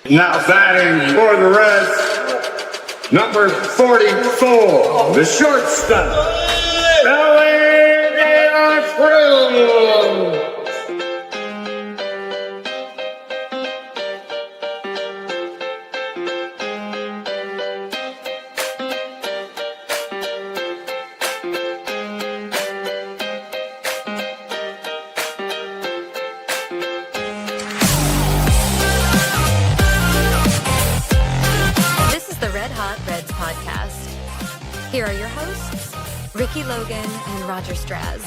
Now batting for the Reds, number 44, the shortstop, Ellie Cruz. Here are your hosts, Ricky Logan and Roger Straz.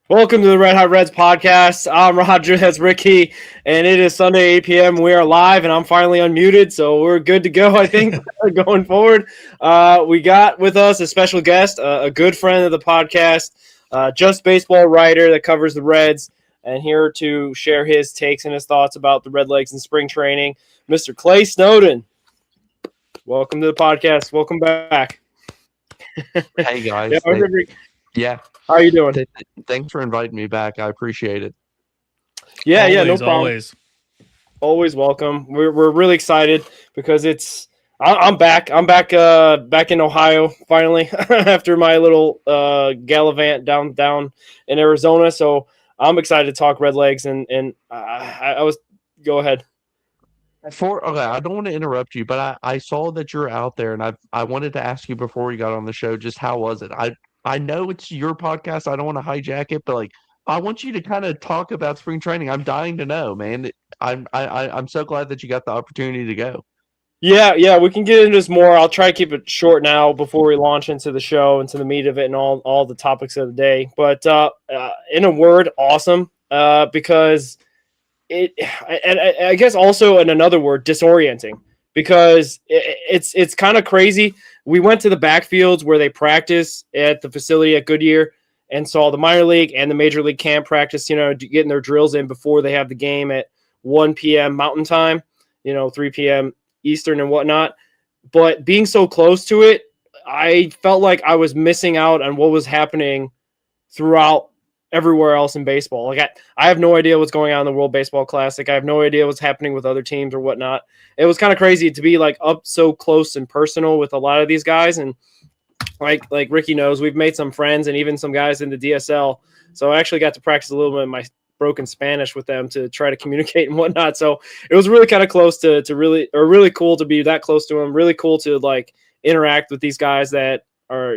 Welcome to the Red Hot Reds podcast. I'm Roger, that's Ricky, and it is Sunday, 8 p.m. We are live, and I'm finally unmuted, so we're good to go, I think, going forward. We got with us a special guest, a good friend of the podcast, Just Baseball writer that covers the Reds, and here to share his takes and his thoughts about the Redlegs in spring training, Mr. Clay Snowden. Welcome to the podcast. Welcome back. Hey, guys. Yeah. How are you doing? Thanks for inviting me back. I appreciate it. Yeah, no problem. Always welcome. We're really excited because I'm back. I'm back in Ohio finally after my little gallivant down in Arizona. So I'm excited to talk Redlegs and I was go ahead. Okay, I don't want to interrupt you, but I saw that you're out there, and I wanted to ask you before we got on the show, just how was it? I know it's your podcast. I don't want to hijack it, but I want you to kind of talk about spring training. I'm dying to know, man. I'm so glad that you got the opportunity to go. Yeah, we can get into this more. I'll try to keep it short now before we launch into the show, into the meat of it, and all the topics of the day. But in a word, awesome. Because I guess also in another word, disorienting. Because it's kind of crazy. We went to the backfields where they practice at the facility at Goodyear and saw the minor league and the major league camp practice, getting their drills in before they have the game at 1 p.m. Mountain Time, 3 p.m. Eastern and whatnot. But being so close to it, I felt like I was missing out on what was happening throughout everywhere else in baseball. Like I have no idea what's going on in the World Baseball Classic. I have no idea what's happening with other teams or whatnot. It was kind of crazy to be like up so close and personal with a lot of these guys. And like Ricky knows, we've made some friends and even some guys in the DSL. So I actually got to practice a little bit of my broken Spanish with them to try to communicate and whatnot. So it was really kind of close to really cool to be that close to them. Really cool to like interact with these guys that are,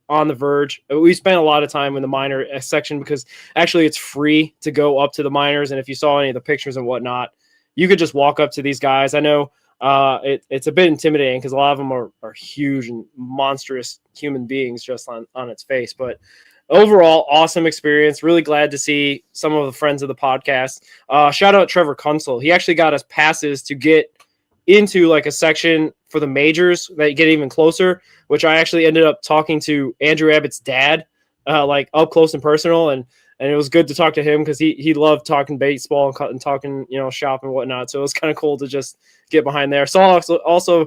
on the verge. We spent a lot of time in the minor section because actually it's free to go up to the minors. And if you saw any of the pictures and whatnot, you could just walk up to these guys. I know it's a bit intimidating because a lot of them are huge and monstrous human beings just on its face. But overall, awesome experience. Really glad to see some of the friends of the podcast. Shout out Trevor Kunsel. He actually got us passes to get into like a section for the majors that get even closer, which I actually ended up talking to Andrew Abbott's dad, like up close and personal. And it was good to talk to him because he loved talking baseball and talking, shop and whatnot. So it was kind of cool to just get behind there. Saw also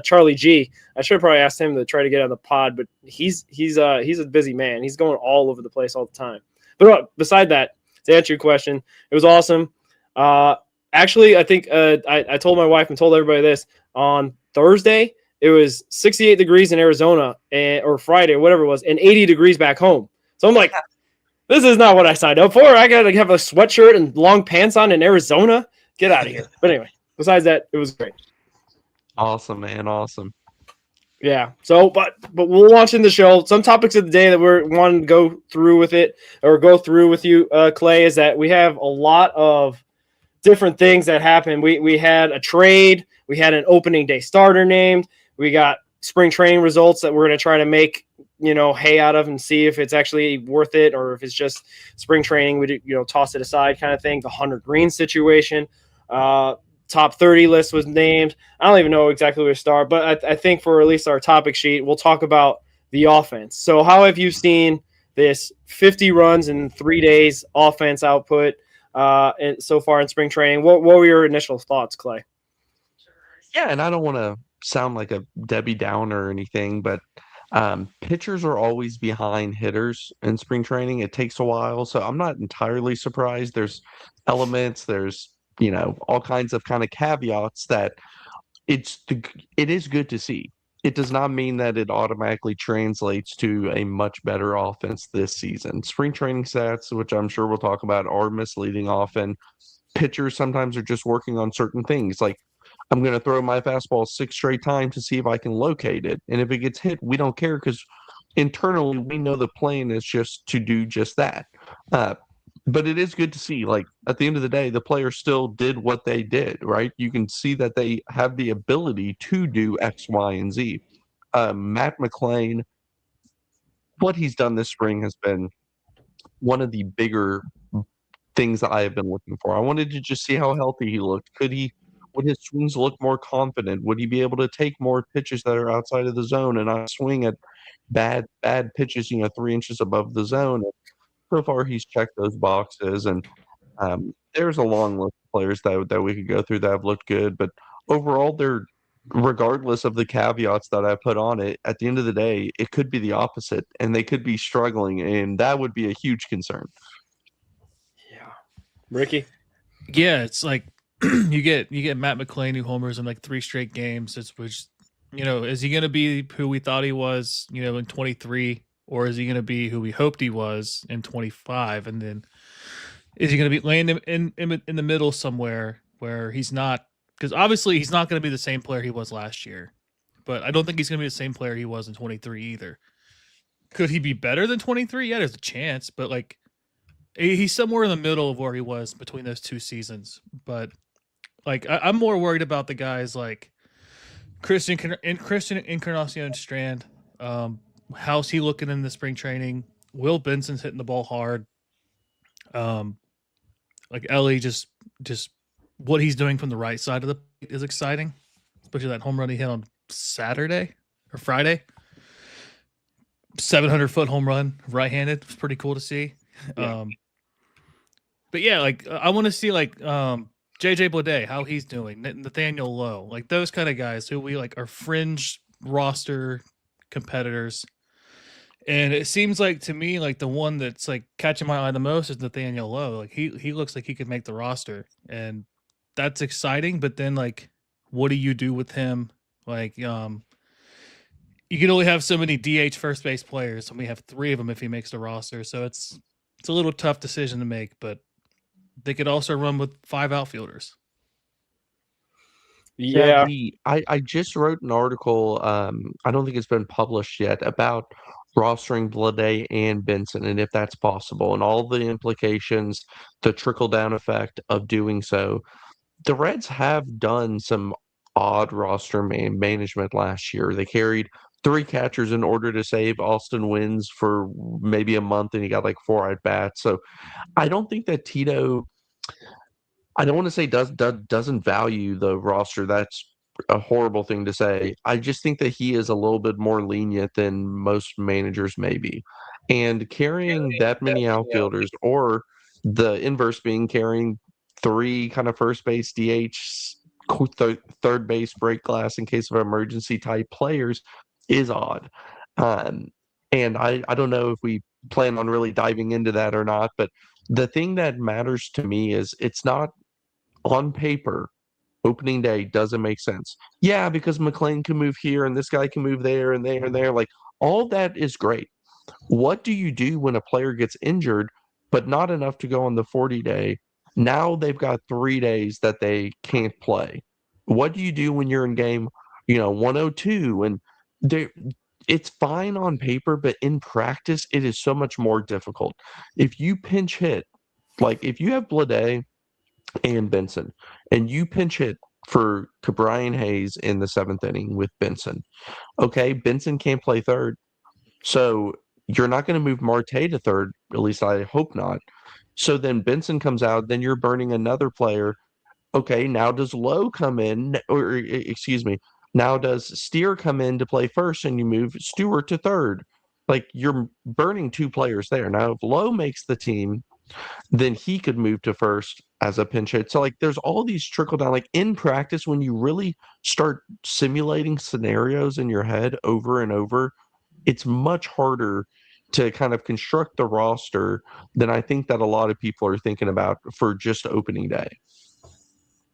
Charlie G. I should have probably asked him to try to get on the pod, but he's a busy man. He's going all over the place all the time. But beside that, to answer your question, it was awesome. Actually, I think I told my wife and told everybody this on Thursday. It was 68 degrees in Arizona, or Friday, or whatever it was, and 80 degrees back home. So I'm like, this is not what I signed up for. I got to have a sweatshirt and long pants on in Arizona. Get out of here. But anyway, besides that, it was great. Awesome, man. Awesome. Yeah. So, but we'll launch in the show. Some topics of the day that we're wanting to go through with you, Clay, is that we have a lot of different things that happened. We had a trade. We had an opening day starter named. We got spring training results that we're going to try to make, hay out of and see if it's actually worth it or if it's just spring training. We toss it aside kind of thing. The Hunter Greene situation, top 30 list was named. I don't even know exactly where to start, but I think for at least our topic sheet, we'll talk about the offense. So how have you seen this 50 runs in 3 days offense output and so far in spring training? What were your initial thoughts, Clay? Yeah, and I don't want to sound like a Debbie Downer or anything, but Pitchers are always behind hitters in spring training. It takes a while, so I'm not entirely surprised. There's elements, there's all kinds of kind of caveats that it is good to see. It does not mean that it automatically translates to a much better offense this season. Spring training stats, which I'm sure we'll talk about, are misleading often. Pitchers sometimes are just working on certain things. Like, I'm going to throw my fastball 6 straight times to see if I can locate it. And if it gets hit, we don't care because internally we know the plan is just to do just that. But it is good to see, like, at the end of the day, the players still did what they did, right? You can see that they have the ability to do X, Y, and Z. Matt McClain, what he's done this spring has been one of the bigger things that I have been looking for. I wanted to just see how healthy he looked. Would his swings look more confident? Would he be able to take more pitches that are outside of the zone and not swing at bad pitches, 3 inches above the zone? So far, he's checked those boxes, and there's a long list of players that we could go through that have looked good. But overall, they're regardless of the caveats that I put on it. At the end of the day, it could be the opposite, and they could be struggling, and that would be a huge concern. Yeah, Ricky. Yeah, it's like you get Matt McClain who homers in like 3 straight games. Which is he going to be who we thought he was, in 23, or is he going to be who we hoped he was in 25? And then is he going to be laying in the middle somewhere where he's not? Because obviously he's not going to be the same player he was last year, but I don't think he's going to be the same player he was in 23 either. Could he be better than 23? Yeah, there's a chance, but like he's somewhere in the middle of where he was between those 2 seasons. But like I'm more worried about the guys like Christian Encarnacion Strand. How's he looking in the spring training? Will Benson's hitting the ball hard. Like Ellie just what he's doing from the right side of the plate is exciting, especially that home run he hit on Saturday or Friday. 700-foot home run, right-handed. It's pretty cool to see. Yeah. But yeah, like I want to see like JJ Bleday, how he's doing, Nathaniel Lowe, like those kind of guys who we like are fringe roster competitors. And it seems like to me, like the one that's like catching my eye the most is Nathaniel Lowe. Like he looks like he could make the roster, and that's exciting. But then like, what do you do with him? Like, you can only have so many DH first base players, and we have 3 of them if he makes the roster. So it's a little tough decision to make, but they could also run with 5 outfielders. Yeah. I just wrote an article, I don't think it's been published yet, about rostering Bleday and Benson and if that's possible and all the implications, the trickle-down effect of doing so. The Reds have done some odd roster management last year. They carried 3 catchers in order to save Austin Wynns for maybe a month, and he got like 4 at-bats. So I don't think that Tito, I don't want to say doesn't value the roster. That's a horrible thing to say. I just think that he is a little bit more lenient than most managers may be. And carrying that many outfielders, or the inverse being carrying 3 kind of first base DH, third base break glass in case of emergency type players, is odd. And I don't know if we plan on really diving into that or not, but the thing that matters to me is it's not on paper. Opening day doesn't make sense. Yeah, because McClain can move here and this guy can move there and there and there. Like, all that is great. What do you do when a player gets injured, but not enough to go on the 40-day? Now they've got 3 days that they can't play. What do you do when you're in game, 102? And it's fine on paper, but in practice, it is so much more difficult. If you pinch hit, like if you have Bleday and Benson, and you pinch hit for Brian Hayes in the 7th inning with Benson. Okay, Benson can't play third. So you're not going to move Marte to third, at least I hope not. So then Benson comes out, then you're burning another player. Okay, now does Lowe come in, or excuse me, now does Steer come in to play first and you move Stewart to third? Like, you're burning 2 players there. Now, if Lowe makes the team, then he could move to first as a pinch hit. So like there's all these trickle down, like in practice, when you really start simulating scenarios in your head over and over, it's much harder to kind of construct the roster than I think that a lot of people are thinking about for just opening day.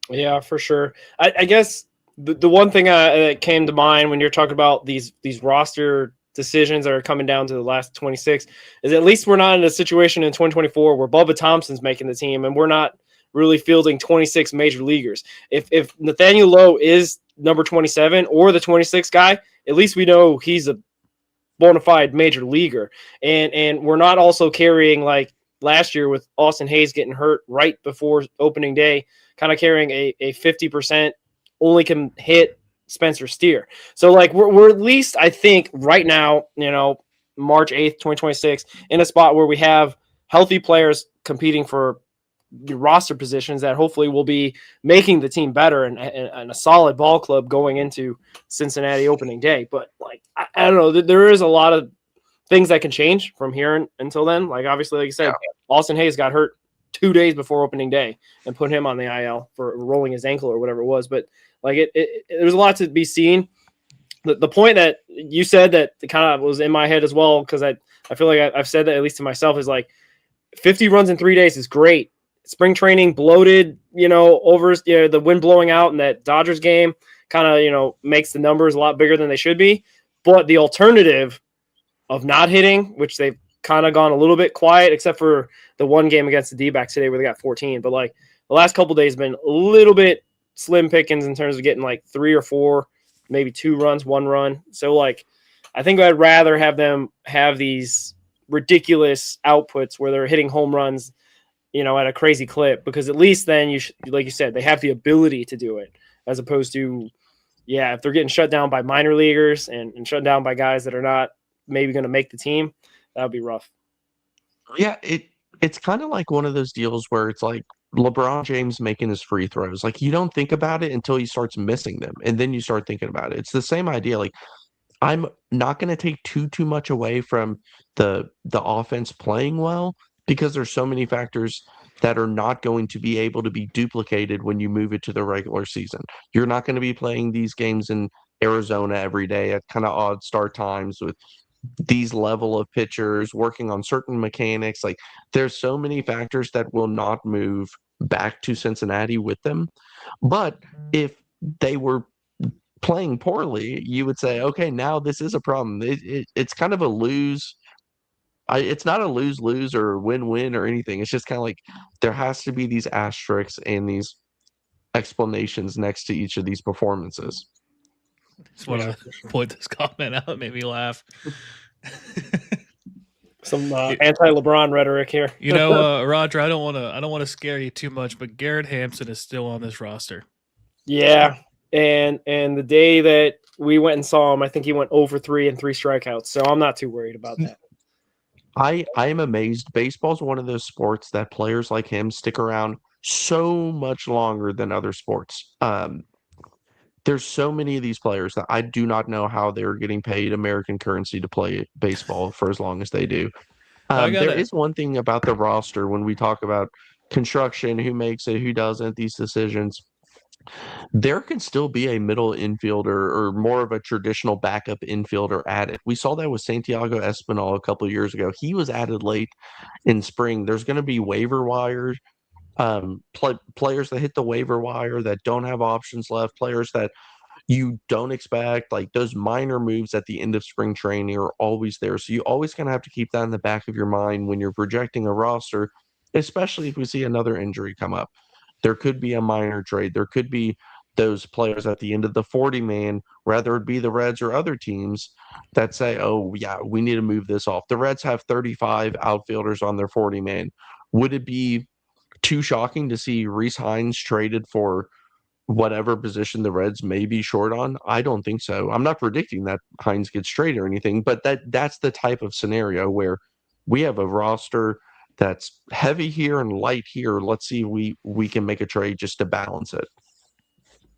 Yeah, for sure. I guess the one thing that came to mind when you're talking about these roster decisions that are coming down to the last 26 is at least we're not in a situation in 2024 where Bubba Thompson's making the team and we're not really fielding 26 major leaguers. If Nathaniel Lowe is number 27 or the 26 guy, at least we know he's a bona fide major leaguer. And we're not also carrying like last year with Austin Hayes getting hurt right before opening day, kind of carrying a 50% only can hit Spencer Steer. So like we're at least, I think right now, March 8th, 2026, in a spot where we have healthy players competing for the roster positions that hopefully will be making the team better and a solid ball club going into Cincinnati opening day. But like, I don't know, there is a lot of things that can change from here until then. Like obviously, like you said, Austin Hayes got hurt 2 days before opening day and put him on the IL for rolling his ankle or whatever it was. But like there's a lot to be seen. The point that you said that kind of was in my head as well, because I feel like I've said that at least to myself, is like 50 runs in 3 days is great. Spring training bloated, over the wind blowing out in that Dodgers game kind of, makes the numbers a lot bigger than they should be. But the alternative of not hitting, which they've kind of gone a little bit quiet, except for the one game against the D-backs today where they got 14. But like the last couple days have been a little bit slim pickings in terms of getting like 3 or 4, maybe 2 runs, 1 run. So like, I think I'd rather have them have these ridiculous outputs where they're hitting home runs, at a crazy clip, because at least then like you said, they have the ability to do it, as opposed to, if they're getting shut down by minor leaguers and shut down by guys that are not maybe going to make the team, that would be rough. Yeah, it's kind of like one of those deals where it's like LeBron James making his free throws. Like you don't think about it until he starts missing them, and then you start thinking about it. It's the same idea. Like I'm not going to take too much away from the offense playing well, because there's so many factors that are not going to be able to be duplicated when you move it to the regular season. You're not going to be playing these games in Arizona every day at kind of odd start times with these level of pitchers working on certain mechanics. Like there's so many factors that will not move back to Cincinnati with them. But if they were playing poorly, you would say, okay, now this is a problem. It's kind of a lose. It's not a lose-lose or win-win or anything. It's just kind of like there has to be these asterisks and these explanations next to each of these performances. Just want to point this comment out. It made me laugh. Some anti-LeBron rhetoric here. Roger, I don't want to scare you too much, but Garrett Hampson is still on this roster. Yeah, and the day that we went and saw him, I think he went over 3 and 3 strikeouts. So I'm not too worried about that. I am amazed. Baseball is one of those sports that players like him stick around so much longer than other sports. There's so many of these players that I do not know how they're getting paid American currency to play baseball for as long as they do. There is one thing about the roster when we talk about construction, who makes it, who doesn't, these decisions. There can still be a middle infielder or more of a traditional backup infielder added. We saw that with Santiago Espinal a couple of years ago. He was added late in spring. There's going to be waiver wires, players that hit the waiver wire that don't have options left, players that you don't expect, like those minor moves at the end of spring training are always there. So you always kind of have to keep that in the back of your mind when you're projecting a roster, especially if we see another injury come up. There could be a minor trade. There could be those players at the end of the 40-man, whether it be the Reds or other teams, that say, oh, yeah, we need to move this off. The Reds have 35 outfielders on their 40-man. Would it be too shocking to see Rhys Hines traded for whatever position the Reds may be short on? I don't think so. I'm not predicting that Hines gets traded or anything, but that's the type of scenario where we have a roster that's heavy here and light here. Let's see if we can make a trade just to balance it.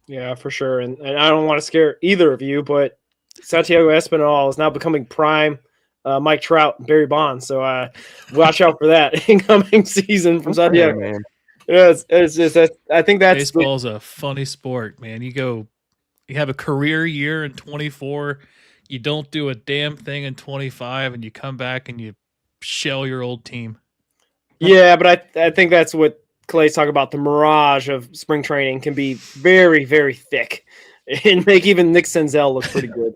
Yeah, for sure. And I don't want to scare either of you, but Santiago Espinal is now becoming prime Mike Trout and Barry Bonds. So watch out for that incoming season from Santiago. Man. Yeah, it's just I think that's baseball's a funny sport, man. You have a career year in 24. you don't do a damn thing in 25 and you come back and you shell your old team. Yeah, but I think that's what Clay's talking about. The mirage of spring training can be very, very thick and make even Nick Senzel look pretty good,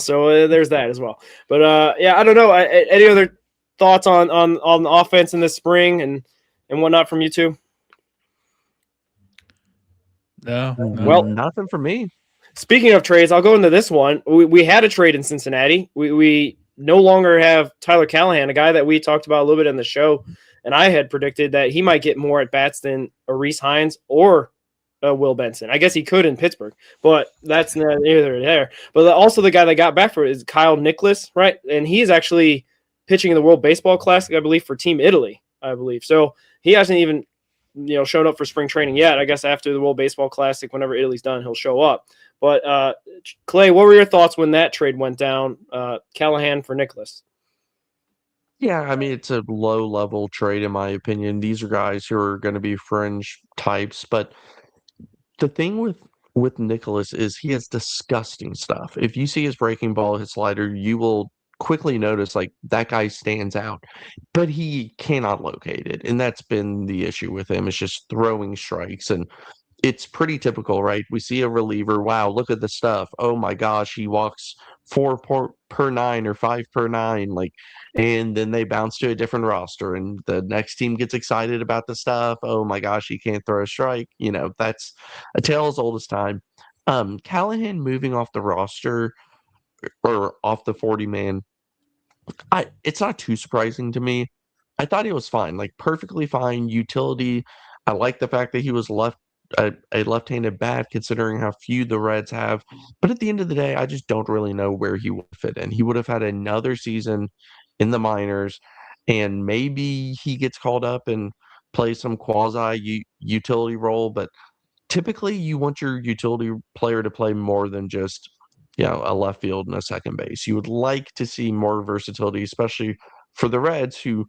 so there's that as well. But yeah, I don't know. Any other thoughts on the offense in this spring and whatnot from you two? No. Well, nothing for me. Speaking of trades, I'll go into this one. We had a trade in Cincinnati. We no longer have Tyler Callahan, a guy that we talked about a little bit in the show, and I had predicted that he might get more at bats than a Reese Hines or Will Benson. I guess he could in Pittsburgh, but that's neither there. But also the guy that got back for it is Kyle Nicholas, right? And he's actually pitching in the World Baseball Classic, I believe, for Team Italy, I believe. So he hasn't even shown up for spring training yet. I guess after the World Baseball Classic, whenever Italy's done, he'll show up. But Clay, what were your thoughts when that trade went down? Callahan for Nicholas. Yeah, I mean, it's a low-level trade in my opinion. These are guys who are going to be fringe types, but the thing with Nicholas is he has disgusting stuff. If you see his breaking ball, his slider, you will quickly notice like that guy stands out, but he cannot locate it, and that's been the issue with him. It's just throwing strikes, and it's pretty typical, right? We see a reliever. Wow, look at the stuff. Oh my gosh, he walks 4 per 9 or 5 per 9, and then they bounce to a different roster, and the next team gets excited about the stuff. Oh my gosh, he can't throw a strike. That's a tale as old as time. Callahan moving off the roster or off the 40-man, it's not too surprising to me. I thought he was fine, perfectly fine utility. I like the fact that he was a left-handed bat, considering how few the Reds have. But at the end of the day, I just don't really know where he would fit in. He would have had another season in the minors, and maybe he gets called up and plays some quasi-utility role. But typically, you want your utility player to play more than just a left field and a second base. You would like to see more versatility, especially for the Reds, who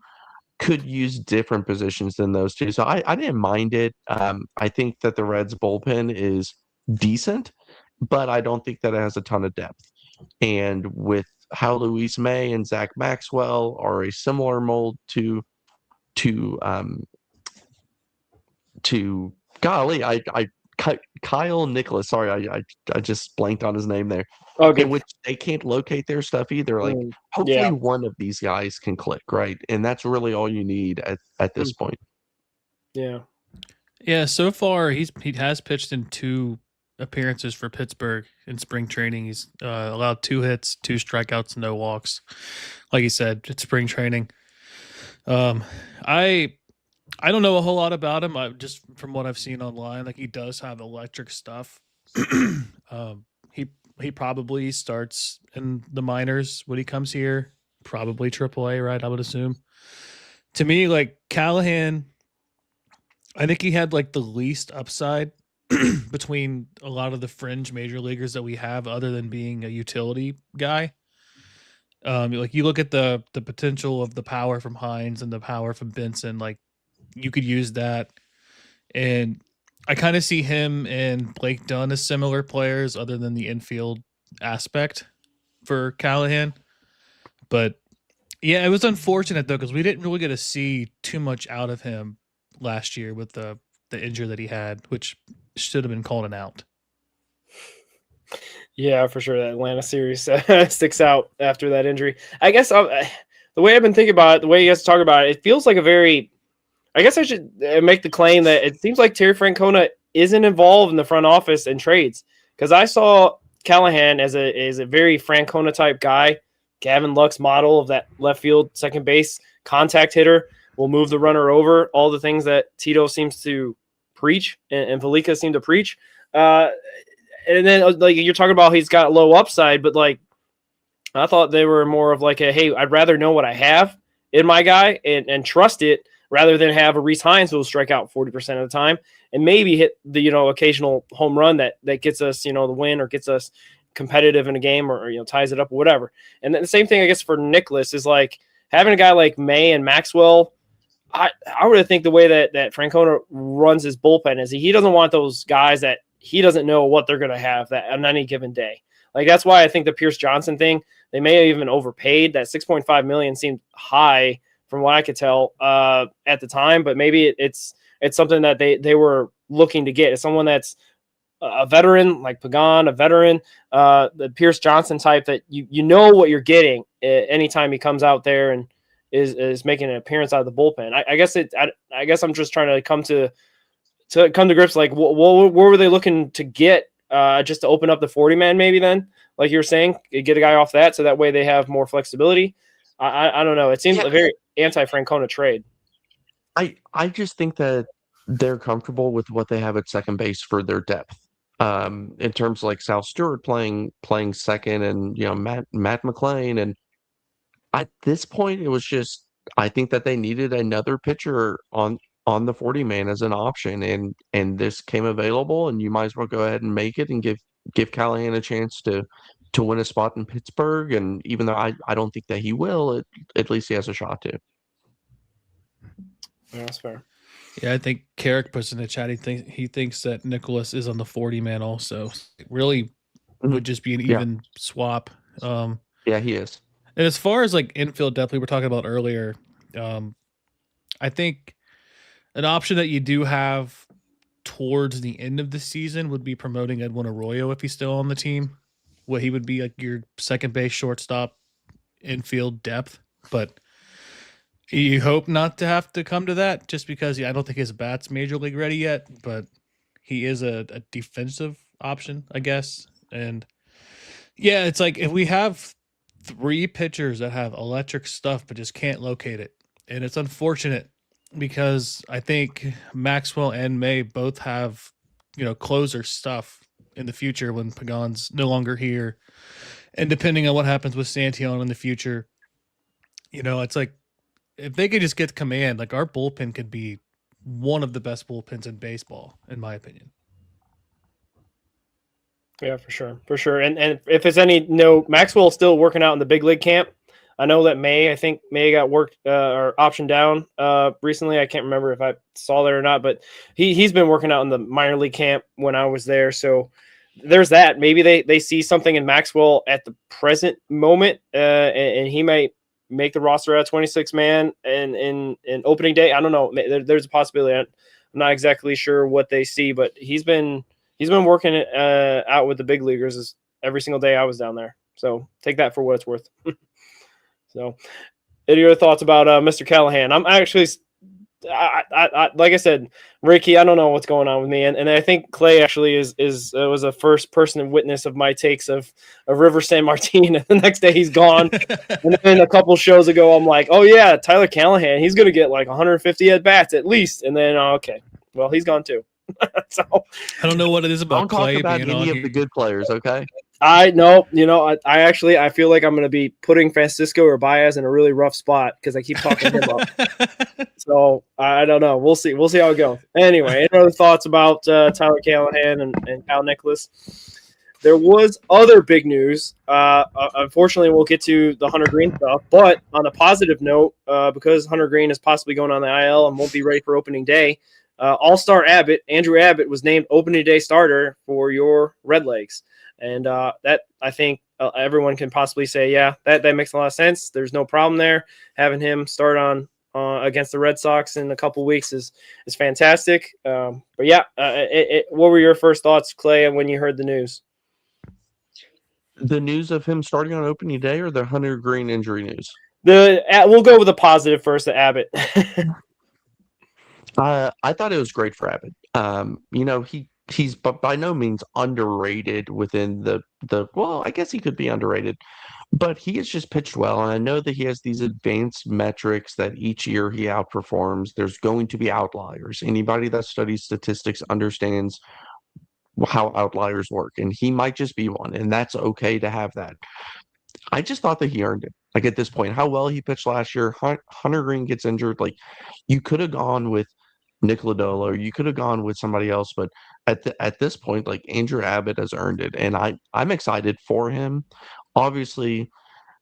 could use different positions than those two. So I didn't mind it. I think that the Reds bullpen is decent, but I don't think that it has a ton of depth. And with how Luis May and Zach Maxwell are a similar mold to golly, Kyle Nicholas. Sorry, I just blanked on his name there. Okay. In which they can't locate their stuff either. Hopefully one of these guys can click, right? And that's really all you need at this point. Yeah. Yeah, so far he has pitched in 2 appearances for Pittsburgh in spring training. He's allowed 2 hits, 2 strikeouts, no walks. Like you said, it's spring training. I don't know a whole lot about him. Just from what I've seen online, he does have electric stuff. He probably starts in the minors when he comes here, probably AAA, right? I would assume. To me, Callahan, I think he had the least upside between a lot of the fringe major leaguers that we have, other than being a utility guy. You look at the potential of the power from Hines and the power from Benson, you could use that. And I kind of see him and Blake Dunn as similar players, other than the infield aspect for Callahan. But yeah, it was unfortunate though, because we didn't really get to see too much out of him last year with the injury that he had, which should have been called an out. Yeah, for sure. That Atlanta series sticks out after that injury. I guess the way I've been thinking about it, the way you guys talk about it, it feels like a very. I guess I should make the claim that it seems like Terry Francona isn't involved in the front office and trades, because I saw Callahan as a very Francona type guy. Gavin Lux model of that left field, second base, contact hitter, will move the runner over, all the things that Tito seems to preach and Felica seem to preach. And then you're talking about he's got low upside, but I thought they were more of hey, I'd rather know what I have in my guy and trust it, rather than have a Reese Hines who will strike out 40% of the time and maybe hit the occasional home run that gets us the win or gets us competitive in a game or ties it up or whatever. And then the same thing I guess for Nicholas is having a guy like May and Maxwell. I would think the way that Francona runs his bullpen is he doesn't want those guys that he doesn't know what they're going to have that on any given day. Like that's why I think the Pierce Johnson thing, they may have even overpaid. That $6.5 million seemed high from what I could tell at the time, but maybe it's something that they were looking to get. It's someone that's a veteran like Pagan, a veteran, the Pierce Johnson type that you know what you're getting anytime he comes out there and is making an appearance out of the bullpen. I guess I'm just trying to come to grips. Like, what were they looking to get? Just to open up the 40 man, maybe then, like you were saying, get a guy off that, so that way they have more flexibility. I don't know. It seems a very anti-Francona trade. I just think that they're comfortable with what they have at second base for their depth. In terms of like Sal Stewart playing second, and Matt McLean, and at this point it was just, I think that they needed another pitcher on the 40 man as an option, and this came available, and you might as well go ahead and make it and give Callahan a chance to win a spot in Pittsburgh. And even though I don't think that he will, at least he has a shot to. Yeah, that's fair. Yeah, I think Carrick puts in the chat. He thinks that Nicholas is on the 40 man also. It really would just be an even swap. Yeah, he is. And as far as like infield depth, we were talking about earlier, I think an option that you do have towards the end of the season would be promoting Edwin Arroyo if he's still on the team. He would be like your second base, shortstop, infield depth. But you hope not to have to come to that, just because I don't think his bat's major league ready yet, but he is a defensive option, I guess. And yeah, it's like if we have 3 pitchers that have electric stuff but just can't locate it, and it's unfortunate because I think Maxwell and May both have, closer stuff in the future when Pagan's no longer here. And depending on what happens with Santillan in the future, it's like, if they could just get command, like our bullpen could be one of the best bullpens in baseball, in my opinion. Yeah, for sure. And if it's Maxwell's still working out in the big league camp. I know that May got worked or optioned down recently. I can't remember if I saw that or not, but he's been working out in the minor league camp when I was there. So there's that. Maybe they see something in Maxwell at the present moment, and he might make the roster at 26 man and in opening day. I don't know. There's a possibility. I'm not exactly sure what they see, but he's been working out with the big leaguers every single day I was down there. So take that for what it's worth. So, any other thoughts about Mr. Callahan? I'm actually, like I said, Ricky, I don't know what's going on with me, and I think Clay actually was a first person witness of my takes of River San Martin. And the next day he's gone, and then a couple shows ago I'm like, oh yeah, Tyler Callahan, he's gonna get like 150 at bats at least, and then okay, well he's gone too. So I don't know what it is about Clay talk about being any on of the good players, okay? I know, I feel like I'm going to be putting Francisco or Baez in a really rough spot because I keep talking him up. So I don't know. We'll see how it goes. Anyway, any other thoughts about Tyler Callahan and Kyle Nicholas? There was other big news. Unfortunately, we'll get to the Hunter Greene stuff. But on a positive note, because Hunter Greene is possibly going on the IL and won't be ready for opening day, All-Star Andrew Abbott was named opening day starter for your Redlegs. And that, I think, everyone can possibly say, yeah, that makes a lot of sense. There's no problem there. Having him start on against the Red Sox in a couple weeks is fantastic. But yeah, what were your first thoughts, Clay, when you heard the news? The news of him starting on opening day, or the Hunter Greene injury news? We'll go with the positive first, the Abbott. I thought it was great for Abbott. He's by no means underrated within the well, I guess he could be underrated, but he has just pitched well. And I know that he has these advanced metrics that each year he outperforms. There's going to be outliers. Anybody that studies statistics understands how outliers work, and he might just be one, and that's okay to have that. I just thought that he earned it. Like at this point, how well he pitched last year, Hunter Greene gets injured. Like you could have gone with Nick Lodolo, or you could have gone with somebody else, but at this point, like Andrew Abbott has earned it, and I'm excited for him. Obviously,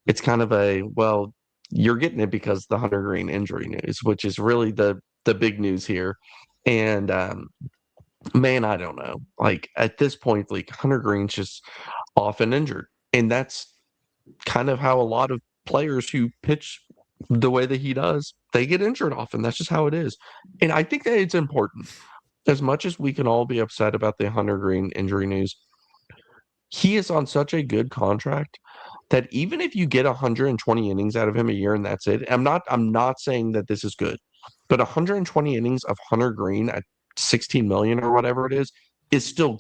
it's kind of well, you're getting it because the Hunter Greene injury news, which is really the big news here. And man, I don't know. Like at this point, like Hunter Greene's just often injured. And that's kind of how a lot of players who pitch the way that he does, they get injured often. That's just how it is. And I think that it's important. As much as we can all be upset about the Hunter Greene injury news, he is on such a good contract that even if you get 120 innings out of him a year and that's it, I'm not saying that this is good, but 120 innings of Hunter Greene at 16 million or whatever it is still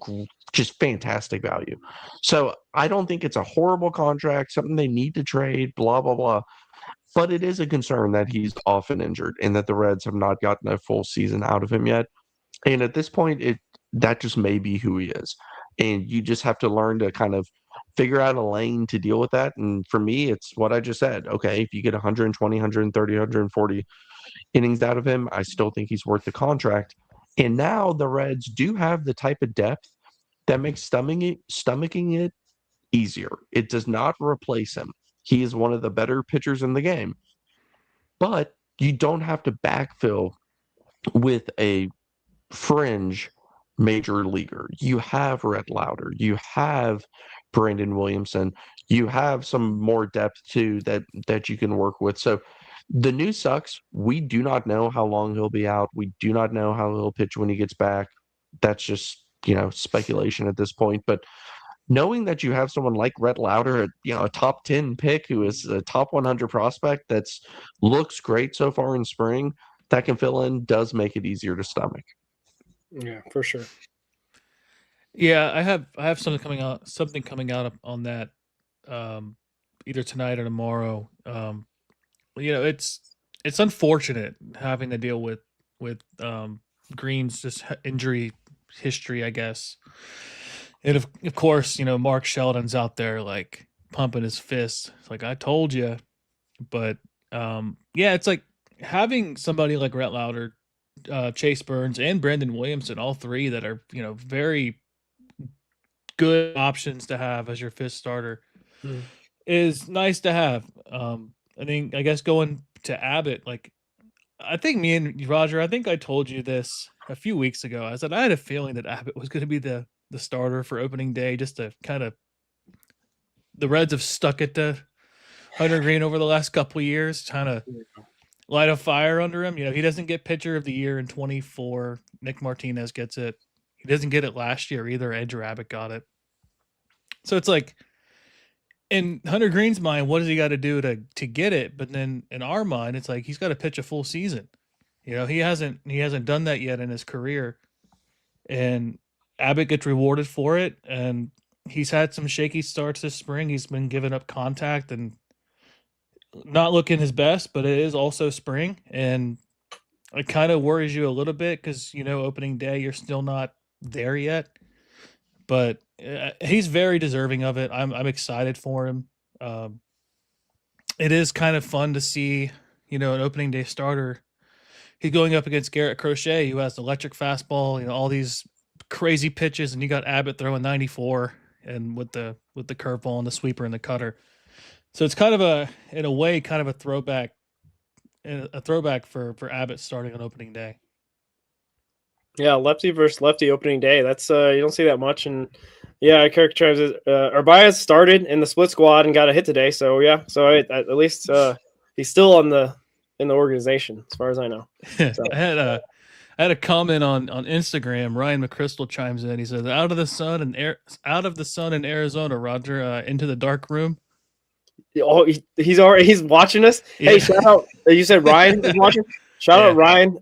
just fantastic value. So I don't think it's a horrible contract, something they need to trade, blah blah blah. But it is a concern that he's often injured and that the Reds have not gotten a full season out of him yet. And at this point, that just may be who he is. And you just have to learn to kind of figure out a lane to deal with that. And for me, it's what I just said. Okay, if you get 120, 130, 140 innings out of him, I still think he's worth the contract. And now the Reds do have the type of depth that makes stomaching it easier. It does not replace him. He is one of the better pitchers in the game. But you don't have to backfill with a fringe major leaguer. You have Rhett Lauder. You have Brandon Williamson. You have some more depth too that you can work with. So the news sucks. We do not know how long he'll be out. We do not know how he'll pitch when he gets back. That's just, speculation at this point. But knowing that you have someone like Rhett Lauder, a top 10 pick who is a top 100 prospect that's looks great so far in spring, that can fill in, does make it easier to stomach. Yeah, for sure. Yeah, I have something coming out on that, either tonight or tomorrow. It's unfortunate having to deal with Green's just injury history, I guess. And of course, Mark Sheldon's out there like pumping his fists. It's like, I told you. But yeah, it's like having somebody like Rhett Lauder, Chase Burns, and Brandon Williamson, all three that are, very good options to have as your fifth starter, is nice to have. I guess going to Abbott, like, I think me and Roger, I think I told you this a few weeks ago. I said I had a feeling that Abbott was going to be the starter for opening day, just to kind of, the Reds have stuck it to Hunter Greene over the last couple of years, trying to light a fire under him. He doesn't get pitcher of the year in 24. Nick Martinez gets it. He doesn't get it last year either. Andrew Abbott got it. So it's like, in Hunter Greene's mind, what does he got to do to get it? But then in our mind, it's like he's got to pitch a full season. He hasn't done that yet in his career, and Abbott gets rewarded for it. And he's had some shaky starts this spring. He's been giving up contact and not looking his best, but it is also spring, and it kind of worries you a little bit because opening day you're still not there yet. But he's very deserving of it. I'm excited for him. It is kind of fun to see, an opening day starter. He's going up against Garrett Crochet, who has the electric fastball, all these crazy pitches, and you got Abbott throwing 94 and with the curveball and the sweeper and the cutter. So it's kind of in a way, a throwback for Abbott starting on opening day. Yeah, lefty versus lefty opening day. That's you don't see that much. And yeah, I characterize it. Arbaez started in the split squad and got a hit today. So yeah, so at least he's still in the organization as far as I know. So. I had a comment on Instagram. Ryan McChrystal chimes in. He says, out of the sun in Arizona, Roger, into the dark room. Oh, he's watching us. Yeah. Hey, shout out! You said Ryan is watching. Shout out Ryan.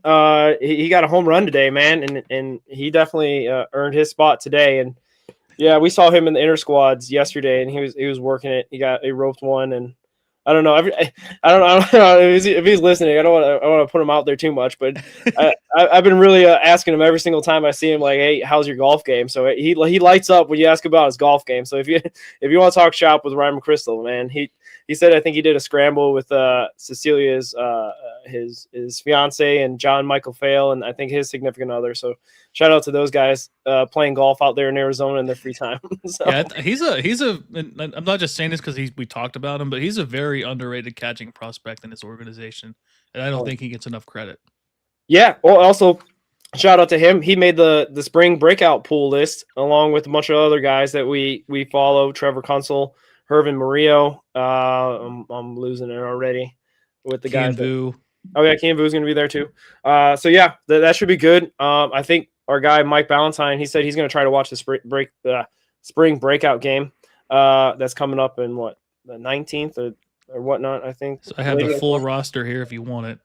He got a home run today, man, and he definitely earned his spot today. And yeah, we saw him in the inner squads yesterday, and he was working it. He roped one, and I don't know. I don't know if he's listening. I don't want to put him out there too much, but I've been really asking him every single time I see him, like, hey, how's your golf game? So he lights up when you ask about his golf game. So if you want to talk shop with Ryan McChrystal, man, he said I think he did a scramble with Cecilia's his fiance and John Michael Fail, and I think his significant other. So shout out to those guys playing golf out there in Arizona in their free time. So. Yeah, he's a. I'm not just saying this because we talked about him, but he's a very underrated catching prospect in this organization, and I don't think he gets enough credit. Yeah. Well, also shout out to him. He made the spring breakout pool list along with a bunch of other guys that we follow. Trevor Kunsel, Hervin Murillo. I'm losing it already with the guys. Vu. Oh yeah, Cam Vu's going to be there too. So yeah, that should be good. I think our guy Mike Ballantyne, he said he's going to try to watch the spring breakout game that's coming up in what, the 19th or whatnot. I think. So I have the full roster here if you want it.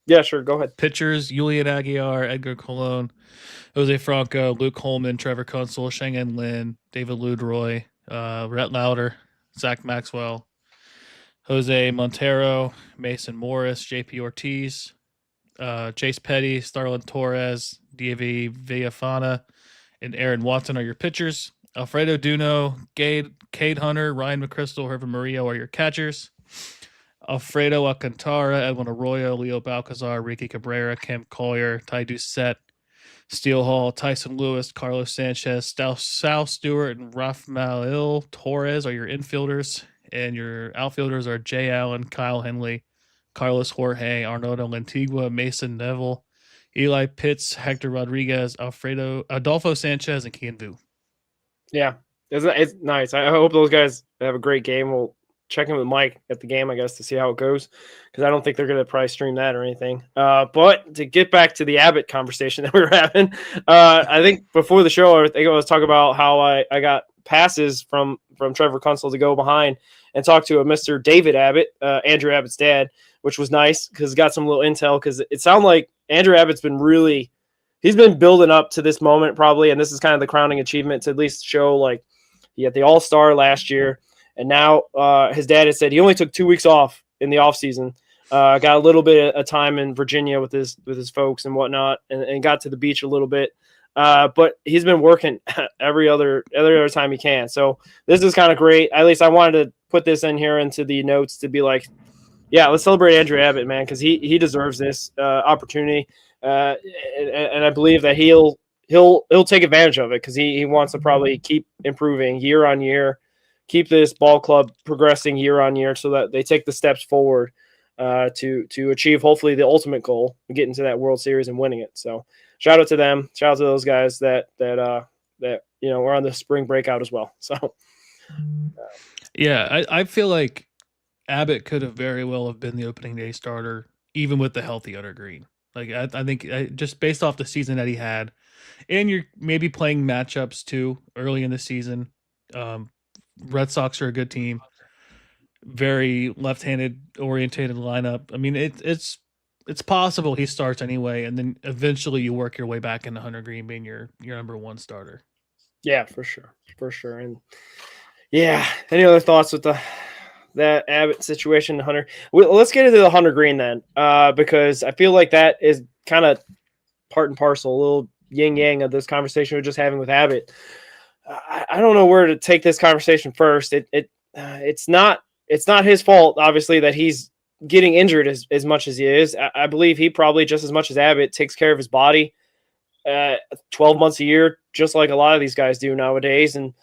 Yeah, sure. Go ahead. Pitchers: Julian Aguilar, Edgar Colon, Jose Franco, Luke Holman, Trevor Kunsel, Sheng-En Lin, David Ludroy, Rhett Lauder, Zach Maxwell, Jose Montero, Mason Morris, JP Ortiz, Chase Petty, Starlin Torres, Davi Villafana, and Aaron Watson are your pitchers. Alfredo Duno, Cade Hunter, Ryan McChrystal, Hervin Murillo are your catchers. Alfredo Alcantara, Edwin Arroyo, Leo Balcazar, Ricky Cabrera, Cam Collier, Ty Doucette, Steele Hall, Tyson Lewis, Carlos Sanchez, Sal Stewart, and Rafael Torres are your infielders. And your outfielders are Jay Allen, Kyle Henley, Carlos Jorge, Arnoldo Lantigua, Mason Neville, Eli Pitts, Hector Rodriguez, Adolfo Sanchez, and Kian Vu. Yeah, it's nice. I hope those guys have a great game. We'll check in with Mike at the game, I guess, to see how it goes, because I don't think they're going to probably stream that or anything. But to get back to the Abbott conversation that we were having, I think before the show, I think I was talking about how I got passes from Trevor Kunsel to go behind and talk to a Mr. David Abbott, Andrew Abbott's dad, which was nice because got some little intel, because it sounded like Andrew Abbott's been he's been building up to this moment probably, and this is kind of the crowning achievement to at least show, like, he had the All-Star last year, and now his dad had said he only took 2 weeks off in the offseason, got a little bit of time in Virginia with his folks and whatnot, and got to the beach a little bit. But he's been working every other time he can. So this is kind of great. At least I wanted to put this in here into the notes to be like, yeah, let's celebrate Andrew Abbott, man, because he deserves this opportunity. And I believe that he'll take advantage of it, because he wants to probably keep improving year on year, keep this ball club progressing year on year, so that they take the steps forward to achieve hopefully the ultimate goal, getting to that World Series and winning it. So shout out to them, shout out to those guys that we're on the spring breakout as well. So yeah, I feel like Abbott could have very well have been the opening day starter, even with the healthy Hunter Greene. Like I think just based off the season that he had, and you're maybe playing matchups too early in the season. Red Sox are a good team, very left-handed orientated lineup. I mean, it's possible he starts anyway, and then eventually you work your way back into Hunter Greene being your number one starter. Yeah, for sure. And yeah, any other thoughts with that Abbott situation, Hunter? Let's get into the Hunter Greene then, because I feel like that is kind of part and parcel, a little yin yang of this conversation we're just having with Abbott. I don't know where to take this conversation first. It's not his fault, obviously, that he's getting injured as much as he is. I believe he probably, just as much as Abbott, takes care of his body 12 months a year, just like a lot of these guys do nowadays. And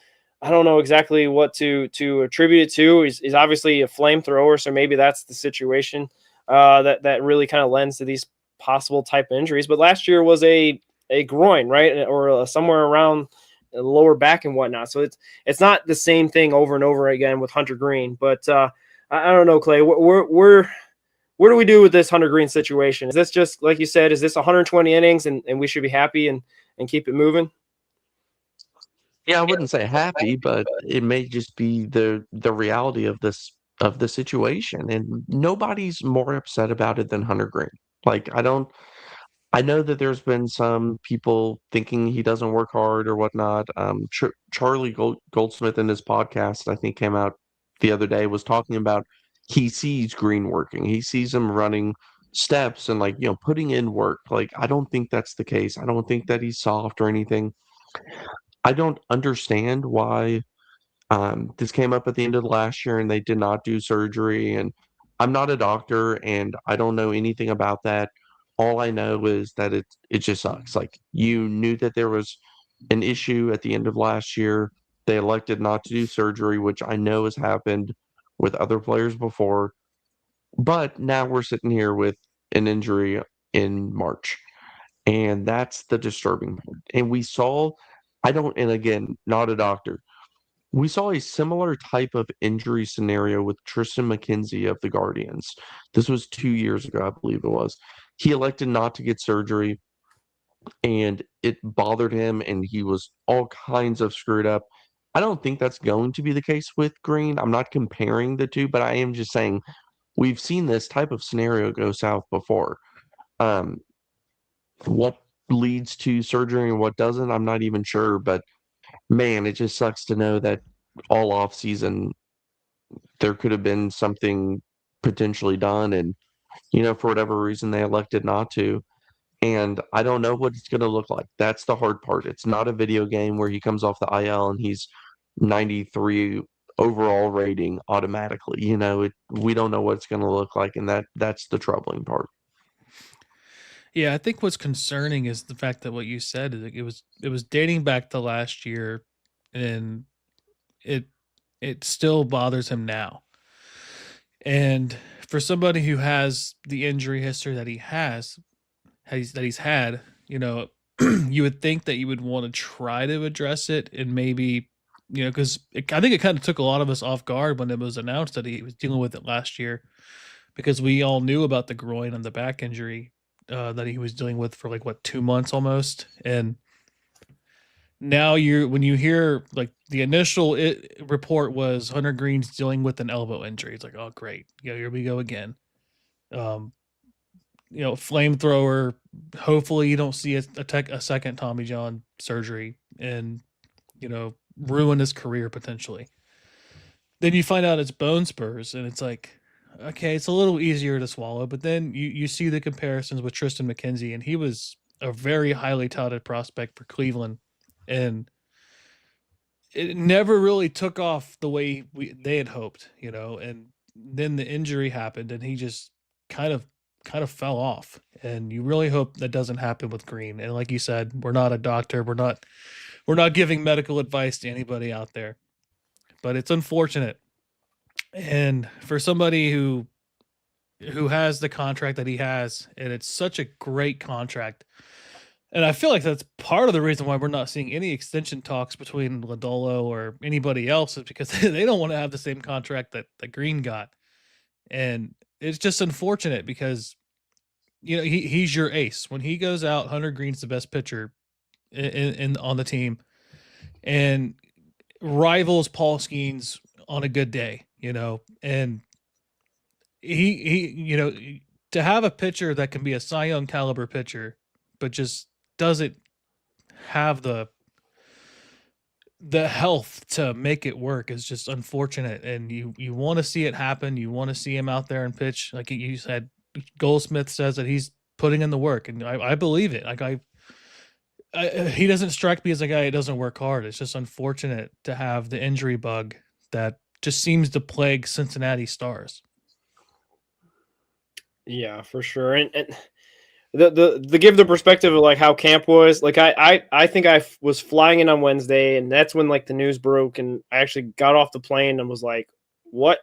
I don't know exactly what to attribute it to. He's obviously a flamethrower, so maybe that's the situation that really kind of lends to these possible type of injuries. But last year was a groin, right, or somewhere around the lower back and whatnot. So it's not the same thing over and over again with Hunter Greene. But I don't know, Clay. Where do we do with this Hunter Greene situation? Is this just, like you said, is this 120 innings and we should be happy and keep it moving? Yeah, I wouldn't say happy, but it may just be the reality of the situation, and nobody's more upset about it than Hunter Greene. Like, I know that there's been some people thinking he doesn't work hard or whatnot. Charlie Goldsmith in his podcast, I think, came out the other day, was talking about he sees Greene working. He sees him running steps and, like, putting in work. Like, I don't think that's the case. I don't think that he's soft or anything. I don't understand why this came up at the end of the last year and they did not do surgery. And I'm not a doctor and I don't know anything about that. All I know is that it just sucks. Like, you knew that there was an issue at the end of last year. They elected not to do surgery, which I know has happened with other players before. But now we're sitting here with an injury in March. And that's the disturbing part. And we saw, and again, not a doctor, we saw a similar type of injury scenario with Tristan McKenzie of the Guardians. This was 2 years ago, I believe it was. He elected not to get surgery, and it bothered him, and he was all kinds of screwed up. I don't think that's going to be the case with Green. I'm not comparing the two, but I am just saying we've seen this type of scenario go south before. What leads to surgery and what doesn't, I'm not even sure, but man, it just sucks to know that all off season there could have been something potentially done, and for whatever reason they elected not to. And I don't know what it's going to look like. That's the hard part. It's not a video game where he comes off the IL and he's 93 overall rating automatically. We don't know what it's going to look like, and that's the troubling part. Yeah, I think what's concerning is the fact that what you said is it was dating back to last year, and it still bothers him now. And for somebody who has the injury history that he's had, you would think that you would want to try to address it, and maybe, because I think it kind of took a lot of us off guard when it was announced that he was dealing with it last year, because we all knew about the groin and the back injury that he was dealing with for 2 months almost. And now when you hear the initial report was Hunter Greene's dealing with an elbow injury. It's like, oh great, here we go again. Flamethrower. Hopefully you don't see a second Tommy John surgery and ruin his career potentially. Then you find out it's bone spurs, and it's like, okay, it's a little easier to swallow. But then you see the comparisons with Tristan McKenzie, and he was a very highly touted prospect for Cleveland, and it never really took off the way they had hoped, and then the injury happened, and he just kind of fell off. And you really hope that doesn't happen with Greene. And like you said, we're not a doctor. We're not giving medical advice to anybody out there, but it's unfortunate. And for somebody who has the contract that he has, and it's such a great contract, and I feel like that's part of the reason why we're not seeing any extension talks between Lodolo or anybody else, is because they don't want to have the same contract that Greene got. And it's just unfortunate because, he's your ace. When he goes out, Hunter Greene's the best pitcher in on the team, and rivals Paul Skeens on a good day, and he to have a pitcher that can be a Cy Young caliber pitcher, but just doesn't have the health to make it work, is just unfortunate. And you want to see it happen. You want to see him out there and pitch. Like you said, Goldsmith says that he's putting in the work, and I believe it. He doesn't strike me as a guy who doesn't work hard. It's just unfortunate to have the injury bug that just seems to plague Cincinnati Stars. Yeah, for sure. And the give the perspective of how camp was, I think I was flying in on Wednesday, and that's when the news broke, and I actually got off the plane and was like, what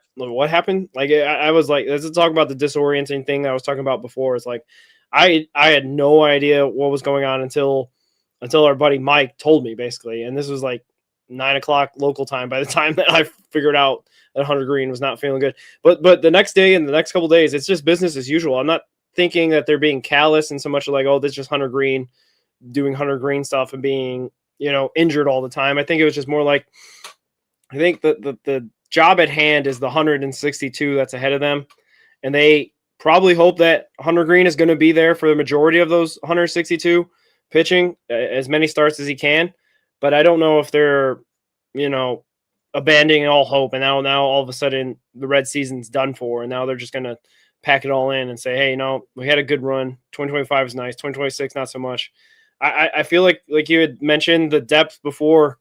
happened? I was like, let's talk about the disorienting thing that I was talking about before. It's like I had no idea what was going on until our buddy Mike told me, basically. And this was 9:00 local time by the time that I figured out that Hunter Greene was not feeling good. But the next day and the next couple of days, it's just business as usual. I'm not thinking that they're being callous and so much oh, this is just Hunter Greene doing Hunter Greene stuff and being, injured all the time. I think it was just more I think the job at hand is the 162 that's ahead of them. And they probably hope that Hunter Greene is going to be there for the majority of those 162 pitching as many starts as he can. But I don't know if they're, abandoning all hope. And now all of a sudden the Red season's done for. And now they're just going to pack it all in and say, hey, we had a good run. 2025 is nice. 2026, not so much. I feel like you had mentioned the depth before,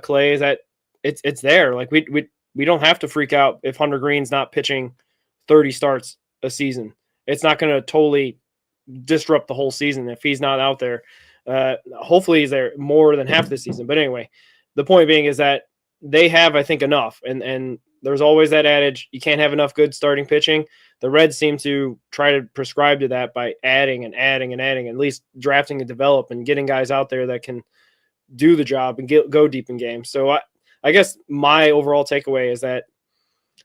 Clay, is that it's there. We don't have to freak out if Hunter Greene's not pitching 30 starts a season. It's not going to totally disrupt the whole season if he's not out there. Hopefully he's there more than half the season. But anyway, the point being is that they have, I think, enough. And there's always that adage, you can't have enough good starting pitching. the Reds seem to try to prescribe to that by adding and adding and adding, at least drafting and develop and getting guys out there that can do the job and go deep in games. So I guess my overall takeaway is that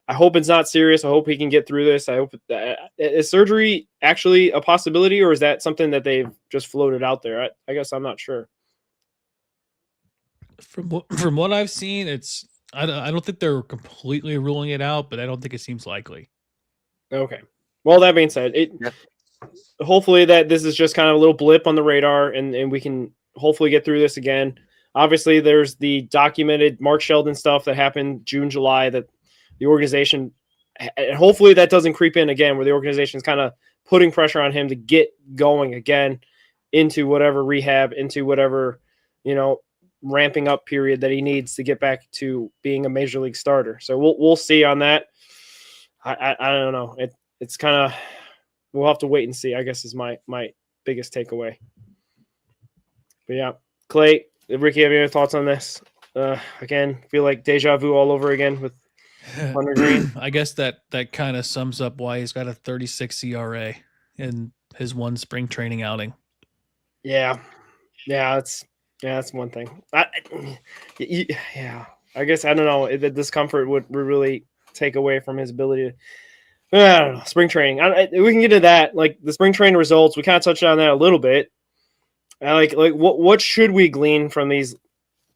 I hope it's not serious. I hope he can get through this. I hope is surgery actually a possibility, or is that something that they've just floated out there? I guess I'm not sure. From what I've seen, I don't think they're completely ruling it out, but I don't think it seems likely. Okay. Well, that being said, hopefully that this is just kind of a little blip on the radar, and we can hopefully get through this again. Obviously, there's the documented Mark Sheldon stuff that happened June, July that the organization, and hopefully that doesn't creep in again, where the organization is kind of putting pressure on him to get going again into whatever rehab, into whatever, ramping up period that he needs to get back to being a major league starter. So we'll see on that. I don't know. It's kind of, we'll have to wait and see, I guess, is my biggest takeaway. But yeah, Clay, Ricky, have you any thoughts on this? Again, feel like deja vu all over again with Hunter Greene. I guess that kind of sums up why he's got a 36 ERA in his one spring training outing. Yeah, that's one thing. I guess, I don't know, the discomfort would really take away from his ability to, I don't know, spring training. We can get into that, like the spring training results. We kind of touched on that a little bit. Like what should we glean from these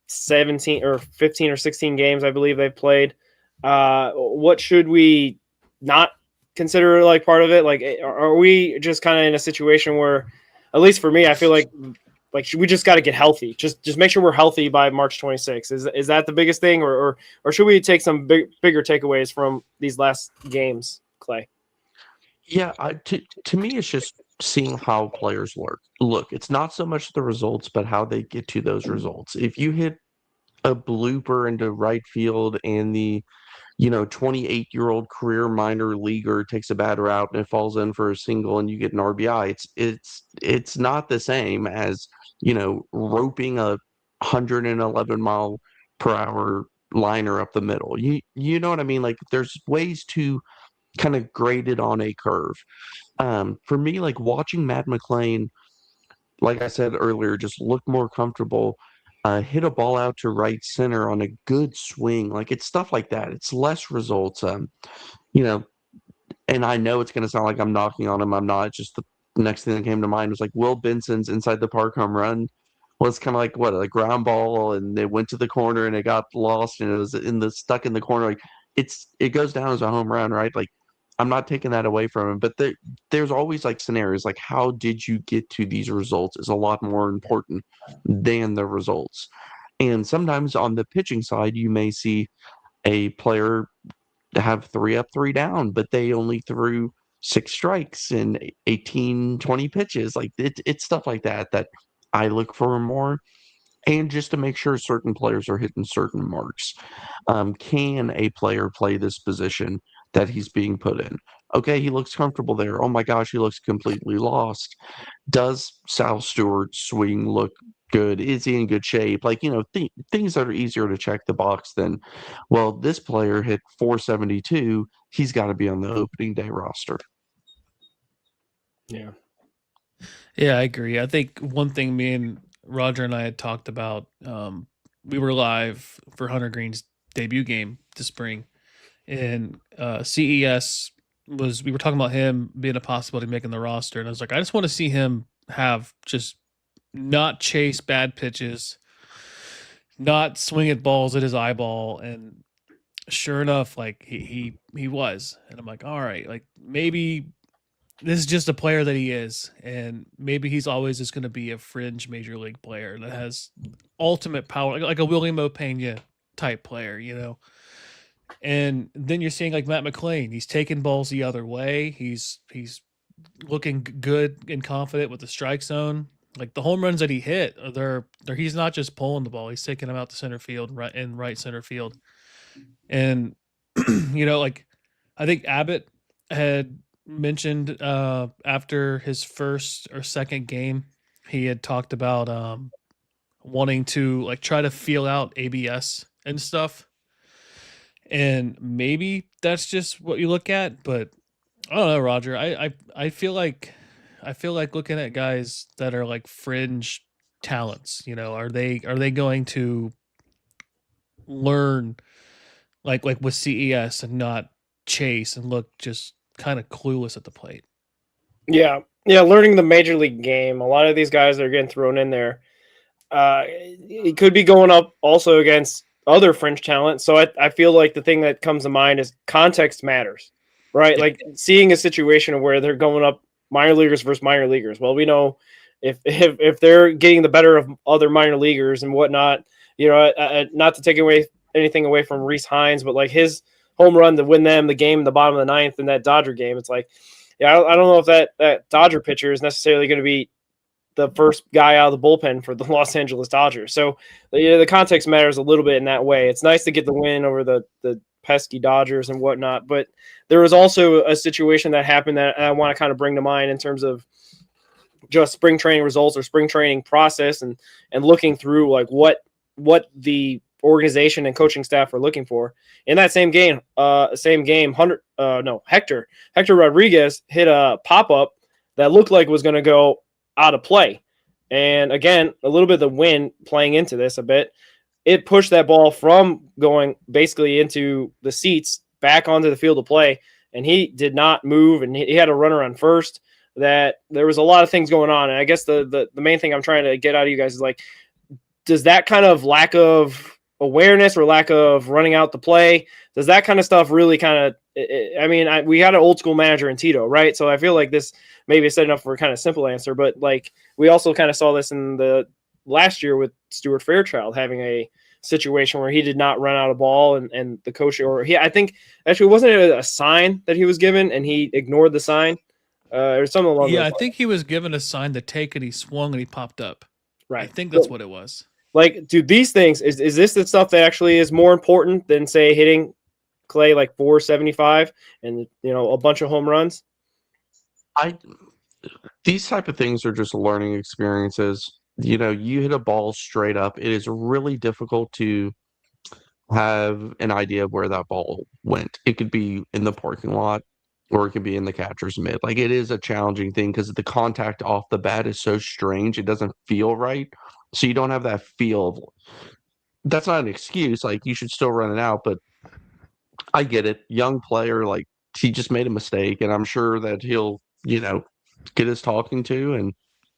17 or 15 or 16 games I believe they've played? What should we not consider like part of it? Like, are we just kind of in a situation where, at least for me, I feel like we just got to get healthy. Just make sure we're healthy by March 26th. Is that the biggest thing, or should we take some bigger takeaways from these last games, Clay? Yeah, to me, it's just seeing how players work. Look, it's not so much the results, but how they get to those results. If you hit a blooper into right field and the 28-year-old career minor leaguer takes a bad route and it falls in for a single and you get an RBI, it's not the same as roping a 111 mile per hour liner up the middle. You know what I mean? Like, there's ways to kind of grade it on a curve. For me, like watching Matt McClain, like I said earlier, just look more comfortable. Hit a ball out to right center on a good swing. Like, it's stuff like that. It's less results. And I know it's going to sound like I'm knocking on him. I'm not. Just the next thing that came to mind was like Will Benson's inside the park home run was kind of like a ground ball, and it went to the corner and it got lost and it was stuck in the corner. Like, it goes down as a home run, right? Like, I'm not taking that away from him, but there's always like scenarios like, how did you get to these results is a lot more important than the results. And sometimes on the pitching side, you may see a player have 3 up, 3 down, but they only threw 6 strikes in 18, 20 pitches. Like, it's stuff like that I look for more. And just to make sure certain players are hitting certain marks. Can a player play this position that he's being put in? Okay, he looks comfortable there. Oh my gosh, he looks completely lost. Does Sal Stewart's swing look good? Is he in good shape? Like, things that are easier to check the box than, well, this player hit 472. He's got to be on the opening day roster. Yeah. Yeah, I agree. I think one thing me and Roger and I had talked about, we were live for Hunter Greene's debut game this spring, and CES we were talking about him being a possibility of making the roster, and I was like, I just want to see him have just not chase bad pitches, not swing at balls at his eyeball, and sure enough, like he was, and I'm like, all right, like maybe this is just a player that he is, and maybe he's always just going to be a fringe major league player that has ultimate power, like a William Opeña type player, And then you're seeing like Matt McClain, he's taking balls the other way. He's looking good and confident with the strike zone. Like the home runs that he hit, he's not just pulling the ball; he's taking them out to center field, right center field. And like I think Abbott had mentioned after his first or second game, he had talked about wanting to like try to feel out ABS and stuff. And maybe that's just what you look at, but I don't know, Roger. I feel like looking at guys that are like fringe talents. Are they going to learn like with CES and not chase and look just kind of clueless at the plate? Yeah, yeah, learning the major league game. A lot of these guys that are getting thrown in there, it could be going up also against other fringe talent. So I feel like the thing that comes to mind is context matters, right? Yeah. Like seeing a situation where they're going up minor leaguers versus minor leaguers. Well, we know if they're getting the better of other minor leaguers and whatnot, not to take away anything away from Reese Hines, but like his home run to win them the game in the bottom of the ninth in that Dodger game, it's like, yeah, I don't know if that Dodger pitcher is necessarily going to be the first guy out of the bullpen for the Los Angeles Dodgers. So the context matters a little bit in that way. It's nice to get the win over the pesky Dodgers and whatnot, but there was also a situation that happened that I want to kind of bring to mind in terms of just spring training results or spring training process and looking through like what the organization and coaching staff are looking for. In that same game, Hector Rodriguez hit a pop-up that looked like it was going to go out of play. And again, a little bit of the wind playing into this a bit, it pushed that ball from going basically into the seats back onto the field of play. And he did not move, and he had a runner on first. That there was a lot of things going on. And I guess the main thing I'm trying to get out of you guys is like, does that kind of lack of awareness or lack of running out the play, does that kind of stuff really kind of, we had an old school manager in Tito, right? So I feel like this maybe is set enough for a kind of simple answer, but like we also kind of saw this in the last year with Stuart Fairchild having a situation where he did not run out a ball and the coach, I think actually wasn't it a sign that he was given and he ignored the sign or something along those Yeah, I lines. think he was given a sign to take and he swung and he popped up. Right. I think that's what it was. Like, dude, these things, is this the stuff that actually is more important than, say, hitting Clay like 475 and, a bunch of home runs? These type of things are just learning experiences. You hit a ball straight up. It is really difficult to have an idea of where that ball went. It could be in the parking lot or it could be in the catcher's mitt. Like, it is a challenging thing because the contact off the bat is so strange. It doesn't feel right. So you don't have that feel of, that's not an excuse. Like, you should still run it out, but I get it. Young player, like, he just made a mistake, and I'm sure that he'll, get his talking to, and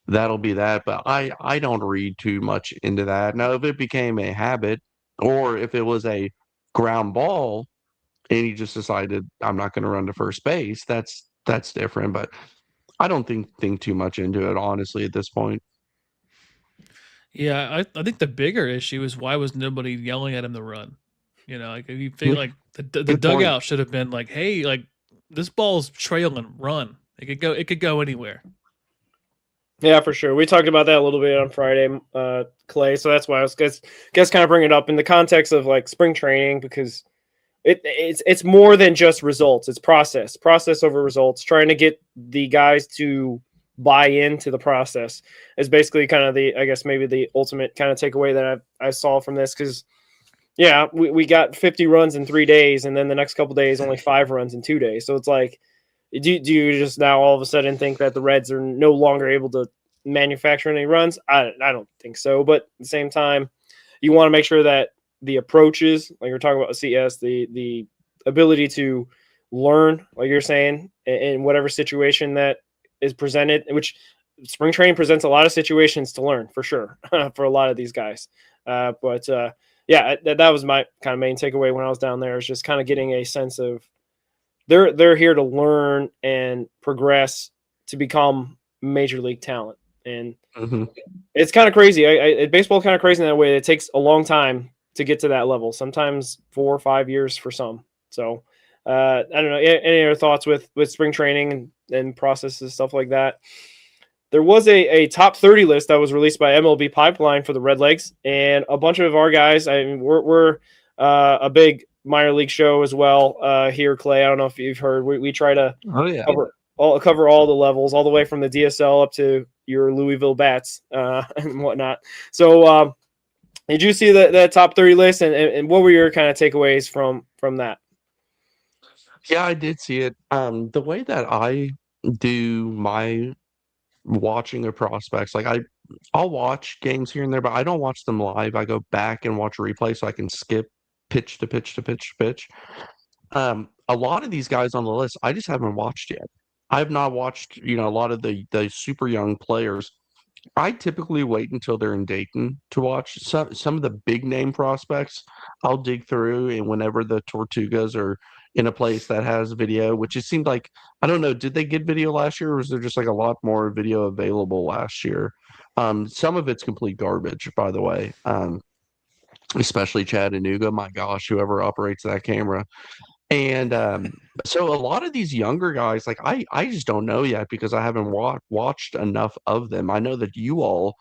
that'll be that. But I don't read too much into that. Now, if it became a habit, or if it was a ground ball, and he just decided I'm not going to run to first base, that's different. But I don't think too much into it, honestly, at this point. Yeah, I think the bigger issue is why was nobody yelling at him to run? Like if you feel like the Good dugout point. should have been like, hey, like this ball's trailing, run. It could go anywhere. Yeah, for sure. We talked about that a little bit on Friday, Clay. So that's why I was guess kind of bring it up in the context of like spring training because it's more than just results. It's process over results. Trying to get the guys to buy into the process is basically kind of maybe the ultimate kind of takeaway that I saw from this because. Yeah, we got 50 runs in 3 days, and then the next couple days only 5 runs in 2 days. So it's like, do you just now all of a sudden think that the Reds are no longer able to manufacture any runs? I don't think so. But at the same time, you want to make sure that the approaches, like you're talking about CS, the ability to learn, like you're saying, in whatever situation that is presented, which spring training presents a lot of situations to learn for sure for a lot of these guys. Yeah, that was my kind of main takeaway when I was down there is just kind of getting a sense of they're here to learn and progress to become major league talent. And it's kind of crazy. Baseball kind of crazy in that way. It takes a long time to get to that level, sometimes 4 or 5 years for some. So I don't know. Any other thoughts with spring training and processes, stuff like that? There was a top 30 list that was released by MLB Pipeline for the Redlegs, and a bunch of our guys. I mean, we're a big minor league show as well here, Clay. I don't know if you've heard. We try to cover all the levels, all the way from the DSL up to your Louisville Bats and whatnot. So, did you see that top 30 list, and what were your kind of takeaways from that? Yeah, I did see it. The way that I do my watching of prospects, like I'll watch games here and there, but I don't watch them live. I go back and watch replay so I can skip pitch to pitch to pitch to pitch. A lot of these guys on the list, I just haven't watched yet. I have not watched, a lot of the super young players. I typically wait until they're in Dayton to watch some of the big name prospects. I'll dig through, and whenever the Tortugas are in a place that has video, which it seemed like, I don't know, did they get video last year, or was there just like a lot more video available last year? Some of it's complete garbage, by the way. Especially Chattanooga. My gosh, whoever operates that camera. And so a lot of these younger guys, like I just don't know yet because I haven't watched enough of them. I know that you all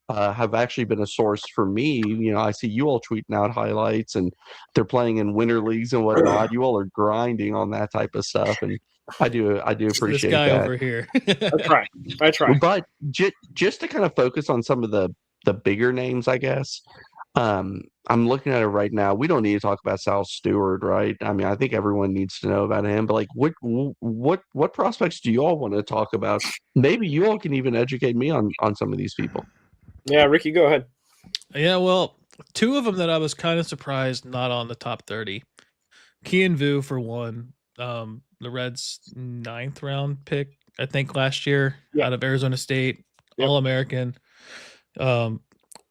have actually been a source for me. I see you all tweeting out highlights and they're playing in winter leagues and whatnot. You all are grinding on that type of stuff, and I do This appreciate guy that. over here. I try. But just to kind of focus on some of the bigger names, I guess. I'm looking at it right now. We don't need to talk about Sal Stewart, right? I mean, I think everyone needs to know about him. But like, what prospects do you all want to talk about? Maybe you all can even educate me on some of these people. Yeah, Ricky, go ahead. Yeah, well, two of them that I was kind of surprised not on the top 30. Kian Vu for one, the Reds' 9th round pick, I think last year out of Arizona State, Yep. All-American.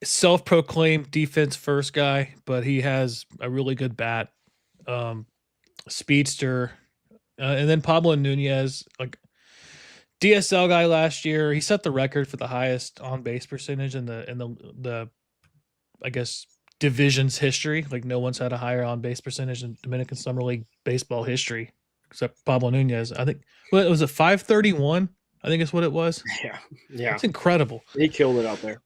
Self-proclaimed defense first guy, but he has a really good bat. Speedster. And then Pablo Nunez, like DSL guy last year, he set the record for the highest on base percentage in the I guess division's history. Like no one's had a higher on base percentage in Dominican Summer League baseball history except Pablo Nunez. I think it was a 531. I think is what it was. Yeah, It's incredible. he killed it out there.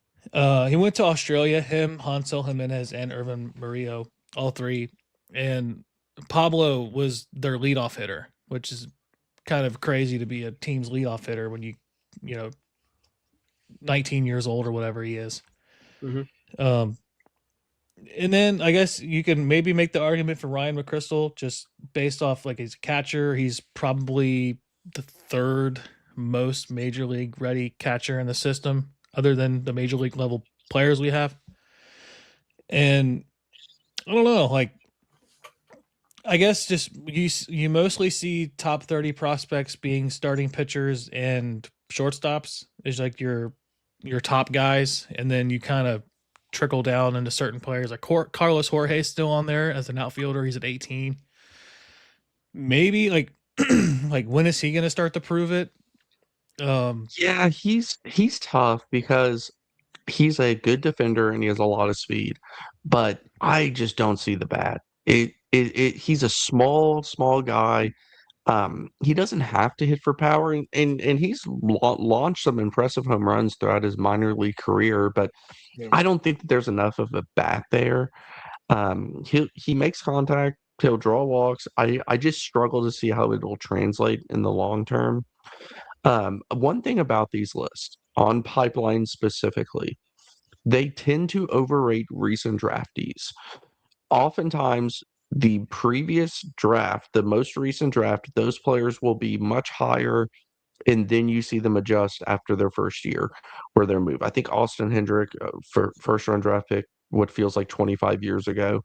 He went to Australia. Him, Hansel Jimenez, and Irvin Murillo, all three, and Pablo was their leadoff hitter, which is kind of crazy to be a team's leadoff hitter when you 19 years old or whatever he is. Mm-hmm. And then I guess you can maybe make the argument for Ryan McChrystal just based off like he's a catcher. He's probably the third most major league ready catcher in the system, other than the major league level players we have. And I don't know, like I guess just you mostly see top 30 prospects being starting pitchers and shortstops is like your top guys, and then you kind of trickle down into certain players. Like Carlos Jorge is still on there as an outfielder. He's at 18. Maybe like like when is he going to start to prove it? Yeah, he's tough because he's a good defender and he has a lot of speed, but I just don't see the bat. He's a small guy. He doesn't have to hit for power, and he's launched some impressive home runs throughout his minor league career, but I don't think that there's enough of a bat there. He makes contact, he'll draw walks. I just struggle to see how it will translate in the long term. One thing about these lists on Pipeline specifically, they tend to overrate recent draftees. Oftentimes, the previous draft, the most recent draft, those players will be much higher, and then you see them adjust after their first year or their move. I think Austin Hendrick, for first round draft pick, what feels like 25 years ago,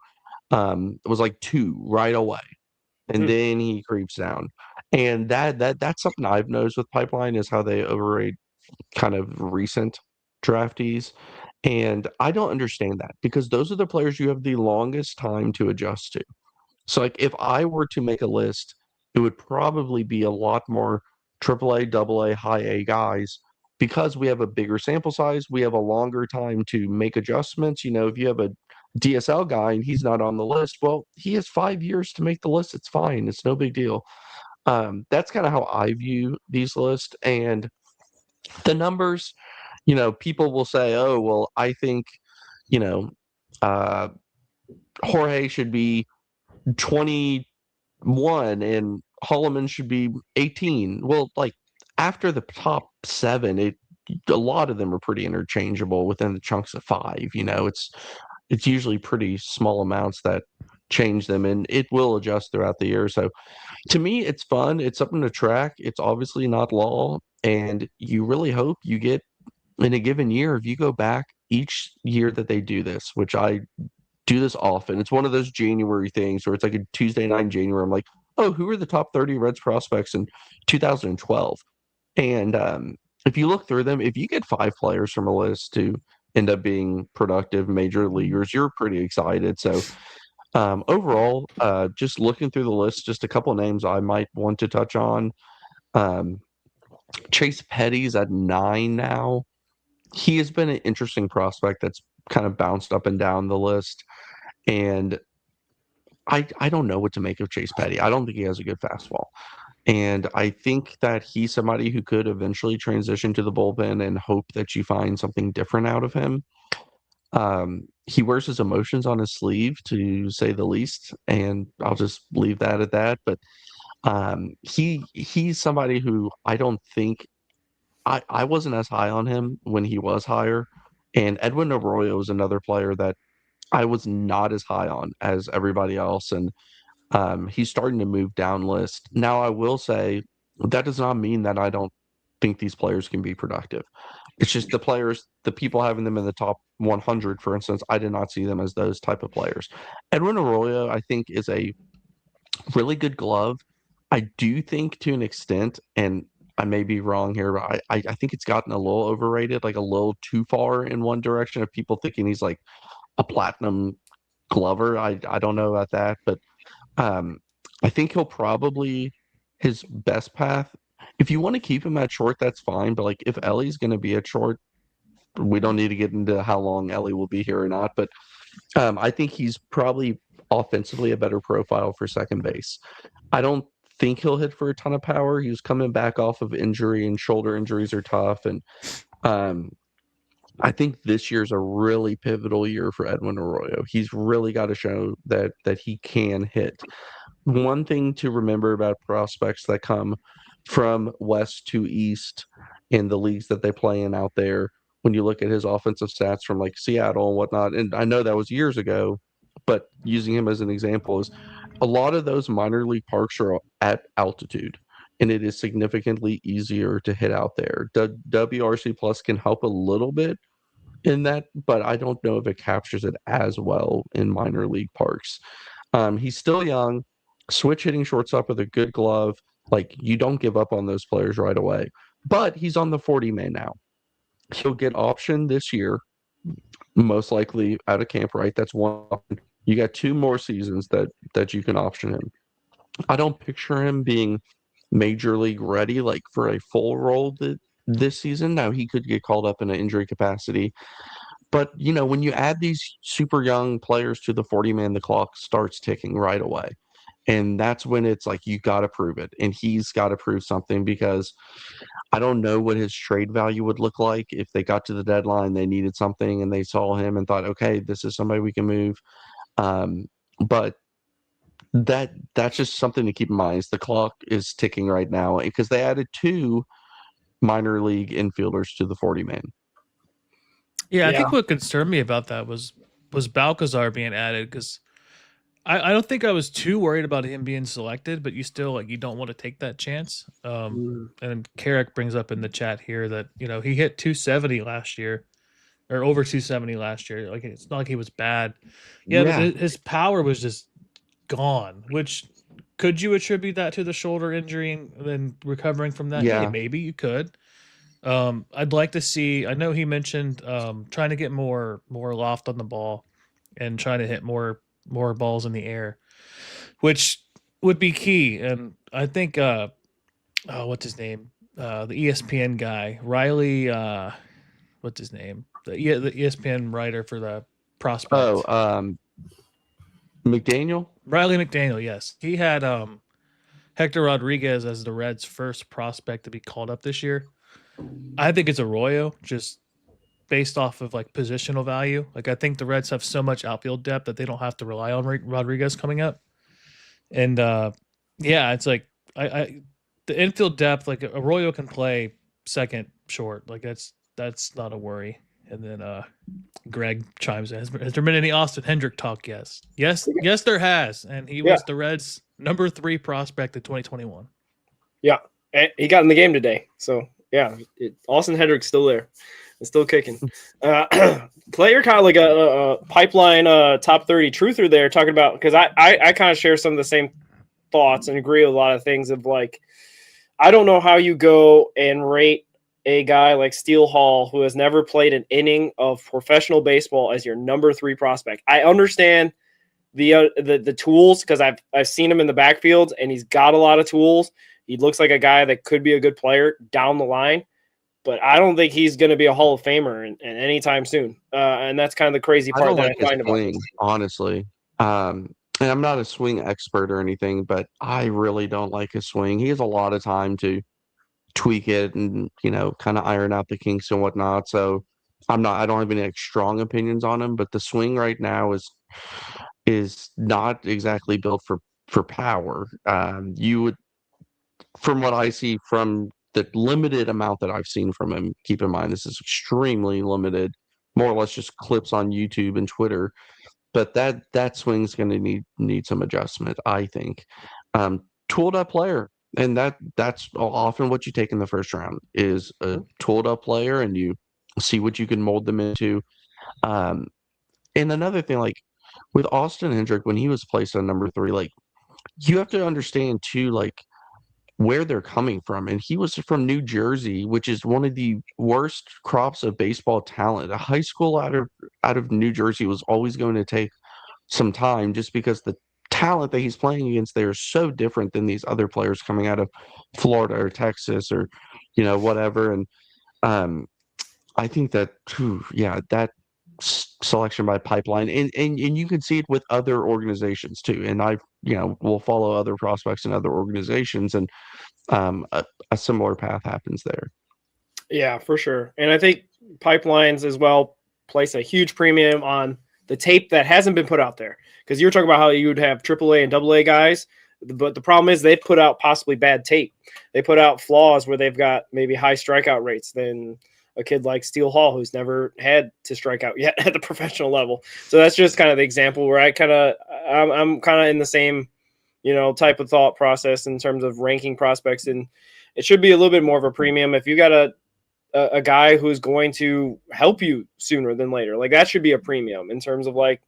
was like 2 right away, and then he creeps down. And that's something I've noticed with Pipeline is how they overrate kind of recent draftees. And I don't understand that because those are the players you have the longest time to adjust to. So, like, if I were to make a list, it would probably be a lot more AAA, AA, high A guys because we have a bigger sample size. We have a longer time to make adjustments. If you have a DSL guy and he's not on the list, well, he has 5 years to make the list. It's fine. It's no big deal. That's kind of how I view these lists. And the numbers, people will say, oh, well, I think, Jorge should be 21 and Holloman should be 18. Well, like after the top 7, a lot of them are pretty interchangeable within the chunks of 5. It's usually pretty small amounts that change them, and it will adjust throughout the year. So to me, it's fun. It's something to track. It's obviously not law, and you really hope you get in a given year. If you go back each year that they do this, which I do this often, it's one of those January things where it's like a Tuesday night in January. I'm like, oh, who are the top 30 Reds prospects in 2012? And if you look through them, if you get 5 players from a list to end up being productive major leaguers, you're pretty excited. So overall, just looking through the list, just a couple of names I might want to touch on. Um, Chase Petty's at 9 now. He has been an interesting prospect that's kind of bounced up and down the list. And I don't know what to make of Chase Petty. I don't think he has a good fastball. And I think that he's somebody who could eventually transition to the bullpen and hope that you find something different out of him. He wears his emotions on his sleeve, to say the least, and I'll just leave that at that. But he's somebody who I don't think I wasn't as high on him when he was higher. And Edwin Arroyo is another player that I was not as high on as everybody else. And he's starting to move down list. Now, I will say that does not mean that I don't think these players can be productive. It's just the players, the people having them in the top 100, for instance, I did not see them as those type of players. Edwin Arroyo, I think, is a really good glove. I do think to an extent, and I may be wrong here, but I think it's gotten a little overrated, like a little too far in one direction of people thinking he's like a platinum glover. I don't know about that, but um, I think he'll probably his best path. If you want to keep him at short, that's fine. But like if Ellie's going to be at short, we don't need to get into how long Ellie will be here or not. But I think he's probably offensively a better profile for second base. I don't think he'll hit for a ton of power. He was coming back off of injury, and shoulder injuries are tough. And um, I think this year's a really pivotal year for Edwin Arroyo. He's really got to show that he can hit. One thing to remember about prospects that come from west to east in the leagues that they play in out there, when you look at his offensive stats from like Seattle and whatnot, and I know that was years ago, but using him as an example is a lot of those minor league parks are at altitude, and it is significantly easier to hit out there. WRC Plus can help a little bit in that, but I don't know if it captures it as well in minor league parks. He's still young, switch hitting shortstop with a good glove. Like, you don't give up on those players right away. But he's on the 40 man now. He'll get optioned this year, most likely out of camp, right? That's one. You got 2 more seasons that you can option him. I don't picture him being major league ready, like for a full role this season. Now, he could get called up in an injury capacity. But, you know, when you add these super young players to the 40 man, the clock starts ticking right away. And that's when it's like, you got to prove it. And he's got to prove something, because I don't know what his trade value would look like if they got to the deadline, they needed something, and they saw him and thought, okay, this is somebody we can move. But that's just something to keep in mind. Is the clock is ticking right now, because they added 2 minor league infielders to the 40 man. Yeah, I think what concerned me about that was Balcazar being added, because I don't think I was too worried about him being selected, but you still, like, you don't want to take that chance. And Carrick brings up in the chat here that, you know, he hit 270 last year, or over 270 last year. Like, it's not like he was bad. Yeah, but his power was just gone. Which, could you attribute that to the shoulder injury and then recovering from that? Yeah. Maybe you could. I'd like to see. I know he mentioned trying to get more loft on the ball and trying to hit more balls in the air, which would be key. And I think what's his name? The ESPN guy, Riley. What's his name? The ESPN writer for the prospect. McDaniel. Riley McDaniel. Yes, he had Hector Rodriguez as the Reds' first prospect to be called up this year. I think it's Arroyo, just based off of like positional value. Like, I think the Reds have so much outfield depth that they don't have to rely on Rodriguez coming up. And yeah, it's like I the infield depth, like Arroyo can play second short. Like, that's not a worry. And then Greg chimes in. Has there been any Austin Hendrick talk? Yes, there has. And he was the Reds' number 3 prospect in 2021. Yeah, and he got in the game today. So yeah, Austin Hendrick's still there. It's still kicking. Player kind of like a pipeline top 30 truther there, talking about, because I kind of share some of the same thoughts and agree with a lot of things of like, I don't know how you go and rate a guy like Steele Hall, who has never played an inning of professional baseball, as your number 3 prospect. I understand the tools, because I've seen him in the backfield and he's got a lot of tools. He looks like a guy that could be a good player down the line, but I don't think he's going to be a Hall of Famer in anytime soon. And that's kind of the crazy part that I find about swing, honestly. And I'm not a swing expert or anything, but I really don't like his swing. He has a lot of time to tweak it and, kind of iron out the kinks and whatnot. So I don't have any like strong opinions on him, but the swing right now is not exactly built for power. You would, from what I see from the limited amount that I've seen from him, keep in mind this is extremely limited, more or less just clips on YouTube and Twitter. But that swing's going to need some adjustment, I think. Tooled up player, and that's often what you take in the first round is a tooled up player, and you see what you can mold them into. And another thing, like with Austin Hendrick, when he was placed on number 3, like you have to understand too, like where they're coming from. And he was from New Jersey, which is one of the worst crops of baseball talent. A high school out of New Jersey was always going to take some time, just because the talent that he's playing against there is so different than these other players coming out of Florida or Texas or, whatever. And I think that, that selection by pipeline, and you can see it with other organizations too. And will follow other prospects in other organizations, and a similar path happens there. Yeah, for sure. And I think pipelines as well place a huge premium on the tape that hasn't been put out there, because you were talking about how you would have AAA and AA guys, but the problem is they've put out possibly bad tape. They put out flaws where they've got maybe high strikeout rates than a kid like Steele Hall, who's never had to strike out yet at the professional level. So that's just kind of the example where I'm kind of in the same, type of thought process in terms of ranking prospects. And it should be a little bit more of a premium. If you got a guy who's going to help you sooner than later, like that should be a premium in terms of like,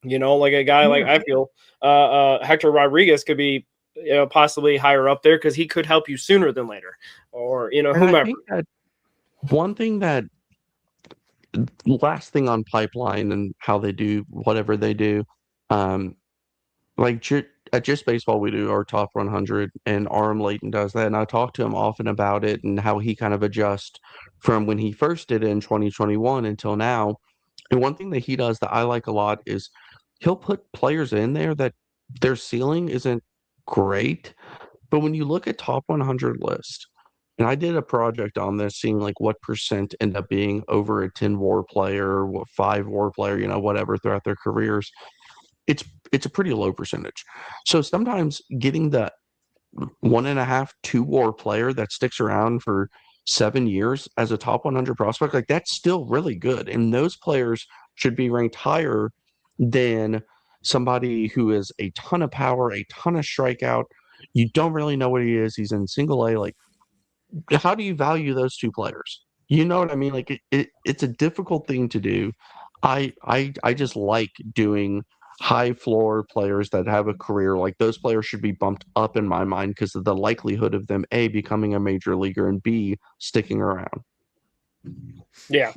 like a guy like I feel Hector Rodriguez could be, possibly higher up there because he could help you sooner than later, or, whomever. One thing last thing on pipeline and how they do whatever they do, like at Just Baseball, we do our top 100, and Aram Layton does that. And I talk to him often about it and how he kind of adjusts from when he first did it in 2021 until now. And one thing that he does that I like a lot is he'll put players in there that their ceiling isn't great. But when you look at top 100 list, and I did a project on this, seeing like what percent end up being over a 10 WAR player, 5 WAR player, whatever throughout their careers. It's a pretty low percentage. So sometimes getting the 1.5, 2 WAR player that sticks around for 7 years as a top 100 prospect, like that's still really good. And those players should be ranked higher than somebody who is a ton of power, a ton of strikeout. You don't really know what he is. He's in single A. Like, how do you value those 2 players? You know what I mean? Like it's a difficult thing to do. I just like doing high floor players that have a career. Like those players should be bumped up in my mind because of the likelihood of them A, becoming a major leaguer, and B, sticking around. Yeah,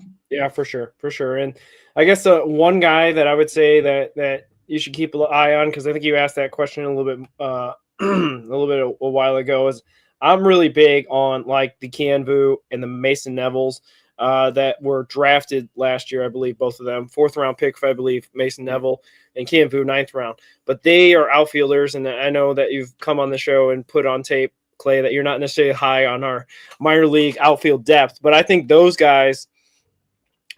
for sure. And I guess one guy that I would say that you should keep an eye on, because I think you asked that question a little bit a while ago, is I'm really big on like the Kianvu and the Mason Nevilles that were drafted last year. I believe both of them 4th round pick, I believe, Mason Neville, and Kianvu 9th round. But they are outfielders, and I know that you've come on the show and put on tape, Clay, that you're not necessarily high on our minor league outfield depth. But I think those guys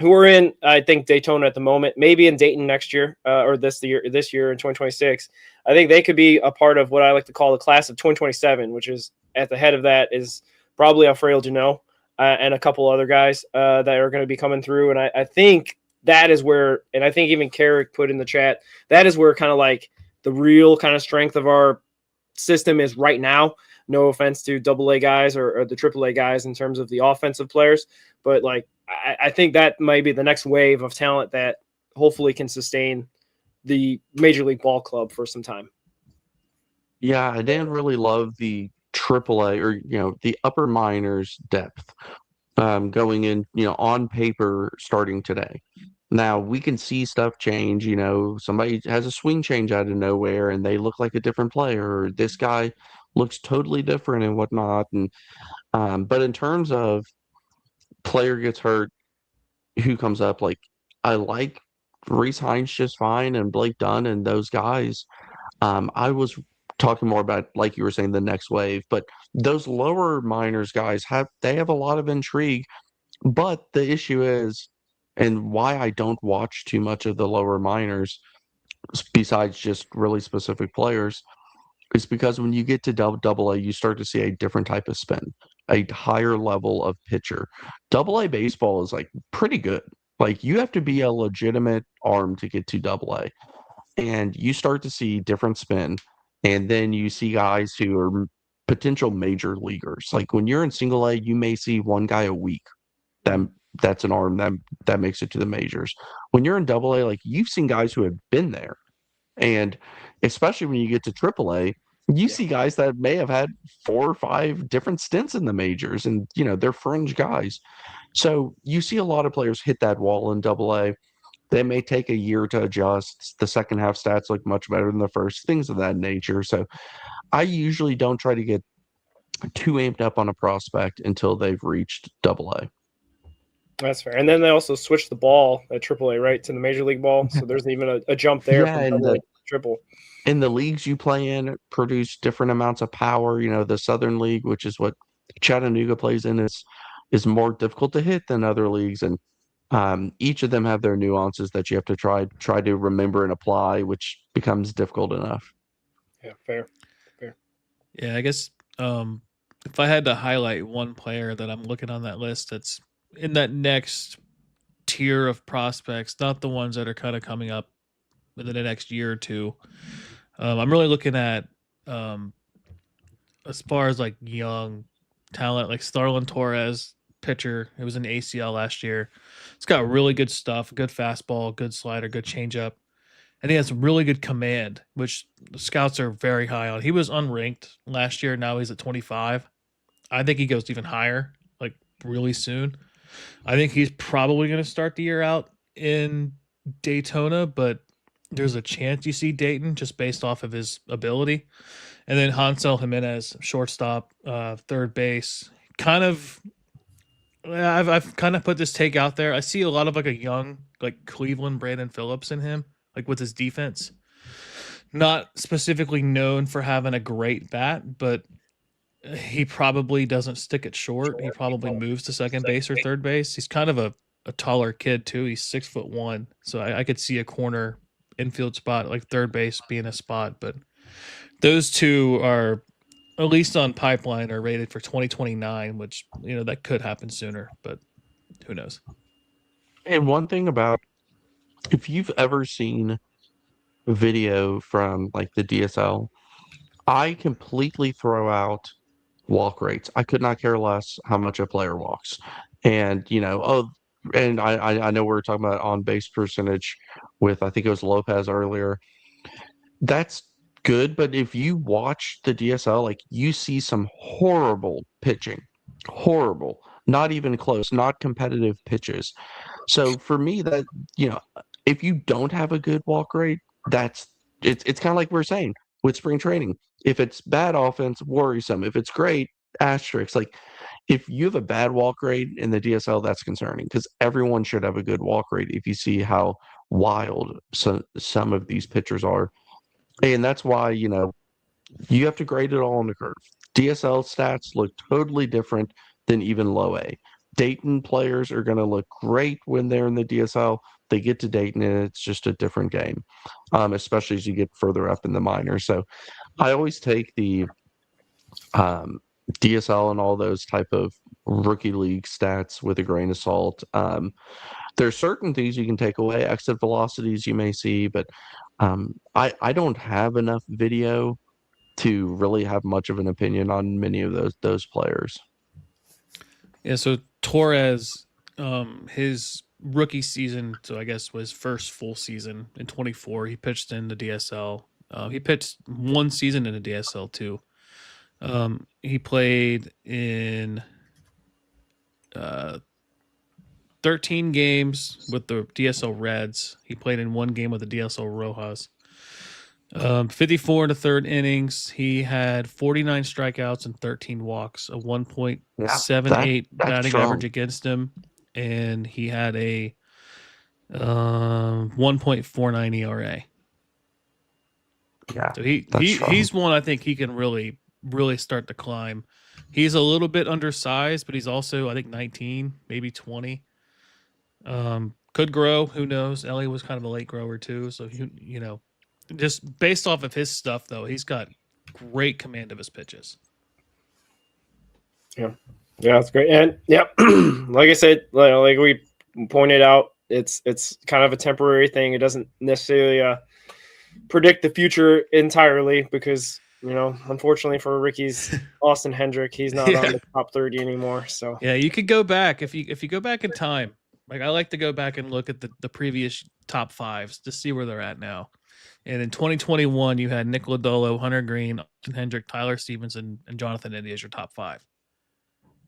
who are in, I think, Daytona at the moment, maybe in Dayton next year or this year in 2026, I think they could be a part of what I like to call the class of 2027, which is at the head of that is probably Alfredo Gino. and a couple other guys that are going to be coming through. And I think that is where, and I think even Carrick put in the chat, that is where kind of like the real kind of strength of our system is right now. No offense to AA guys or the AAA guys in terms of the offensive players, but like I think that might be the next wave of talent that hopefully can sustain the Major League Ball club for some time. Yeah, I didn't really love the AAA or the upper minors depth going in, on paper starting today. Now we can see stuff change. Somebody has a swing change out of nowhere and they look like a different player, or this guy looks totally different and whatnot. And but in terms of player gets hurt, who comes up, like I like Reese Hines just fine and Blake Dunn and those guys. I was talking more about, like you were saying, the next wave, but those lower minors guys have a lot of intrigue. But the issue is, and why I don't watch too much of the lower minors, besides just really specific players, is because when you get to double A, you start to see a different type of spin, a higher level of pitcher. Double A baseball is like pretty good. Like you have to be a legitimate arm to get to double A. And you start to see different spin. And then you see guys who are potential major leaguers. Like when you're in single A, you may see one guy a week. That's an arm that makes it to the majors. When you're in double A, like you've seen guys who have been there. And especially when you get to triple A, you see guys that may have had 4 or 5 different stints in the majors, and they're fringe guys. So you see a lot of players hit that wall in double A. They may take a year to adjust. The second half stats look much better than the first, things of that nature. So I usually don't try to get too amped up on a prospect until they've reached double A. That's fair. And then they also switched the ball at AAA, right, to the Major League Ball. So there's even a jump there from double A to triple. In the leagues you play in, produce different amounts of power. The Southern League, which is what Chattanooga plays in, is more difficult to hit than other leagues. And each of them have their nuances that you have to try to remember and apply, which becomes difficult enough. Yeah, fair. Yeah, I guess if I had to highlight one player that I'm looking on that list that's in that next tier of prospects, not the ones that are kind of coming up within the next year or two, I'm really looking at as far as like young talent, like Starlin Torres, pitcher. It was an ACL last year. It's got really good stuff, good fastball, good slider, good changeup. And he has really good command, which the scouts are very high on. He was unranked last year. Now he's at 25. I think he goes even higher, like really soon. I think he's probably going to start the year out in Daytona, but there's a chance you see Dayton just based off of his ability. And then Hansel Jimenez, shortstop, third base. Kind of, I've kind of put this take out there. I see a lot of like a young, like Cleveland Brandon Phillips in him, like with his defense. Not specifically known for having a great bat, but he probably doesn't stick it short. He probably moves to second base or third base. He's kind of a taller kid too. He's 6'1", so I could see a corner infield spot like third base being a spot. But those two are, at least on pipeline, are rated for 2029, which that could happen sooner, but who knows. And one thing about, if you've ever seen video from like the DSL, I completely throw out walk rates. I could not care less how much a player walks. And and I know we were talking about on base percentage with, I think it was Lopez earlier. That's good, but if you watch the DSL, like you see some horrible pitching. Horrible. Not even close, not competitive pitches. So for me, that if you don't have a good walk rate, it's kind of like we we're saying with spring training. If it's bad offense, worrisome. If it's great, asterisk. Like if you have a bad walk rate in the DSL, that's concerning, because everyone should have a good walk rate if you see how wild some of these pitchers are. And that's why, you have to grade it all on the curve. DSL stats look totally different than even low A. Dayton players are going to look great when they're in the DSL. They get to Dayton and it's just a different game, especially as you get further up in the minors. So I always take the DSL and all those type of rookie league stats with a grain of salt. There's certain things you can take away, exit velocities you may see, but I don't have enough video to really have much of an opinion on many of those players. Yeah, so Torres, his rookie season, so I guess was first full season in 24. He pitched in the DSL. He pitched one season in the DSL too. He played in 13 games with the DSL Reds. He played in one game with the DSL Rojas. 54 in the third innings. He had 49 strikeouts and 13 walks, a 1.78 that's batting strong. average against him, and he had a 1.49 ERA. Yeah, So strong. he's one I think he can really start to climb. He's a little bit undersized, but he's also I think 19, maybe 20. Could grow, who knows? Ellie was kind of a late grower too, so just based off of his stuff though, he's got great command of his pitches. Yeah, that's great. And yeah, like I said, like we pointed out, it's kind of a temporary thing. It doesn't necessarily predict the future entirely because unfortunately for Ricky's Austin Hendrick, he's not on the top 30 anymore. So yeah, you could go back if you go back in time. Like I like to go back and look at the previous top fives to see where they're at now. And in 2021, you had Nick Lodolo, Hunter Greene, Austin Hendrick, Tyler Stevenson, and Jonathan India as your top five.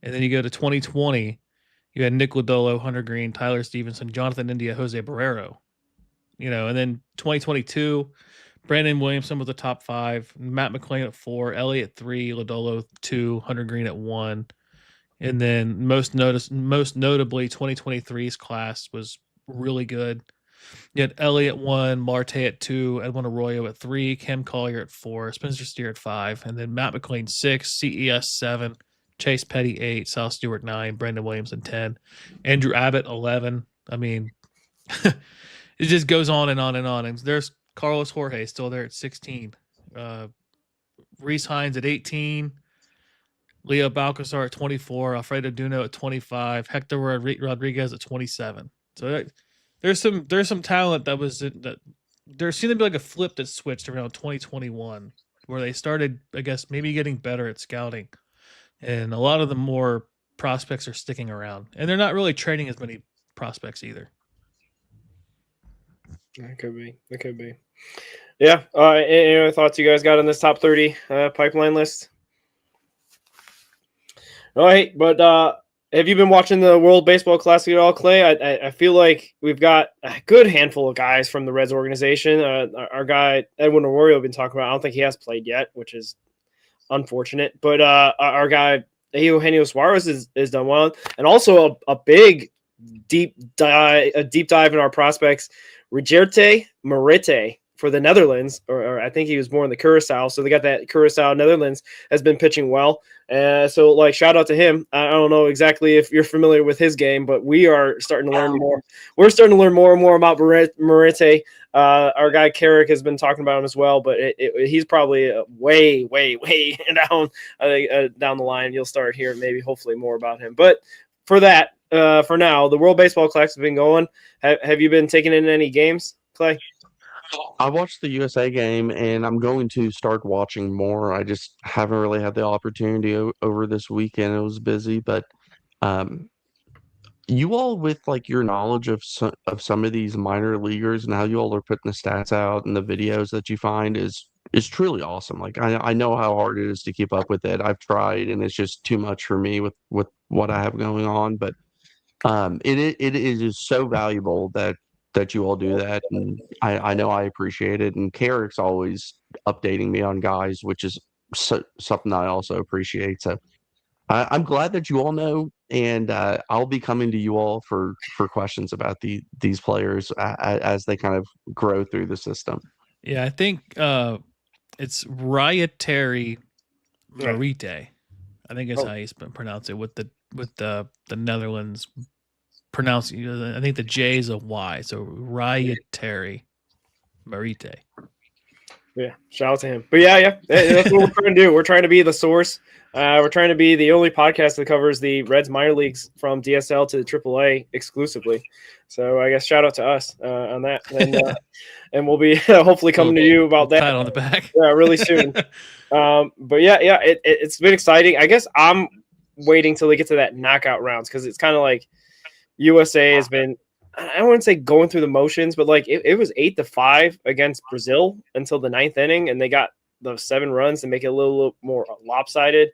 And then you go to 2020, you had Nick Lodolo, Hunter Greene, Tyler Stevenson, Jonathan India, Jose Barrero. And then 2022, Brandon Williamson was the top five, Matt McClain at 4, Ellie at 3, Lodolo 2, Hunter Greene at 1. And then most notably, 2023's class was really good. You had Ellie at 1, Marte at 2, Edwin Arroyo at 3, Cam Collier at 4, Spencer Steer at 5, and then Matt McClain 6, CES 7, Chase Petty 8, Sal Stewart 9, Brandon Williamson 10, Andrew Abbott 11. I mean, it just goes on and on and on. And there's Carlos Jorge still there at 16, Reese Hines at 18, Leo Balcazar at 24, Alfredo Duno at 25, Hector Rodriguez at 27. So there's some talent that there seemed to be like a flip that switched around 2021 where they started, I guess, maybe getting better at scouting, and a lot of the more prospects are sticking around, and they're not really trading as many prospects either. It could be. Yeah. Any other thoughts you guys got on this top 30 pipeline list? All right, but have you been watching the World Baseball Classic at all, Clay? I feel like we've got a good handful of guys from the Reds organization. Our guy Edwin Arroyo been talking about. I don't think he has played yet, which is unfortunate. But our guy Eugenio Suarez is done well, and also a big deep dive in our prospects. Rigerte Marite for the Netherlands, or I think he was born in the Curacao. So they got that Curacao Netherlands has been pitching well. So like shout out to him. I don't know exactly if you're familiar with his game, but we are starting to learn more. We're starting to learn more and more about Marite. Our guy Carrick has been talking about him as well, but he's probably way down down the line. You'll start hearing maybe hopefully more about him. But for that, for now, the World Baseball Classic has been going. Have you been taking in any games, Clay? I watched the USA game, and I'm going to start watching more. I just haven't really had the opportunity over this weekend. It was busy, but you all, with like your knowledge of some of these minor leaguers and how you all are putting the stats out and the videos that you find is truly awesome. Like I know how hard it is to keep up with it. I've tried, and it's just too much for me with what I have going on. But it is so valuable that you all do that, and I know I appreciate it. And Carrick's always updating me on guys, which is something I also appreciate. So I'm glad that you all know, and I'll be coming to you all for questions about these players as they kind of grow through the system. Yeah, I think it's Ryeteri Marite. I think that's how you pronounce it with the Netherlands. I think the J is a Y, so Ryeteri Marite. Yeah, shout out to him. But yeah, that's what we're trying to do. We're trying to be the source. We're trying to be the only podcast that covers the Reds minor leagues from DSL to the AAA exclusively. So I guess shout out to us on that, and we'll be hopefully coming to you about that. Pat on the back. Yeah, really soon. But yeah, it's been exciting. I guess I'm waiting till they get to that knockout rounds because it's kind of like USA has been. I don't want to say going through the motions, but like it was 8-5 against Brazil until the 9th inning, and they got those 7 runs to make it a little more lopsided.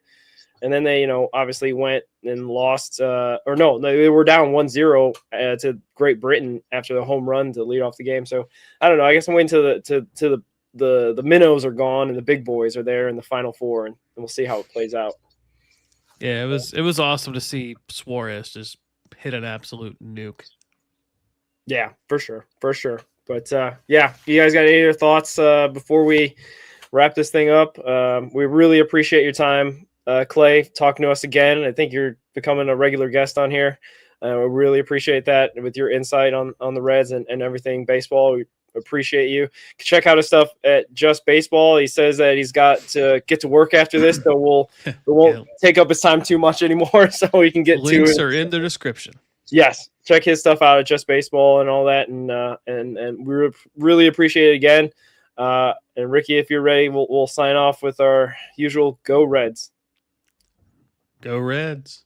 And then they, obviously went and lost, they were down 1-0 to Great Britain after the home run to lead off the game. So I don't know. I guess I'm waiting till the minnows are gone and the big boys are there in the Final Four, and we'll see how it plays out. Yeah, it was awesome to see Suarez just hit an absolute nuke. Yeah, for sure. But you guys got any other thoughts before we wrap this thing up? We really appreciate your time, Clay, talking to us again. I think you're becoming a regular guest on here. We really appreciate that with your insight on the Reds and everything baseball. We appreciate you. Check out his stuff at Just Baseball. He says that he's got to get to work after this, so we won't take up his time too much anymore, so we can get links to it. Are in the description. Yes, check his stuff out at Just Baseball and all that, and we really appreciate it again. And Ricky, if you're ready, we'll sign off with our usual Go Reds. Go Reds.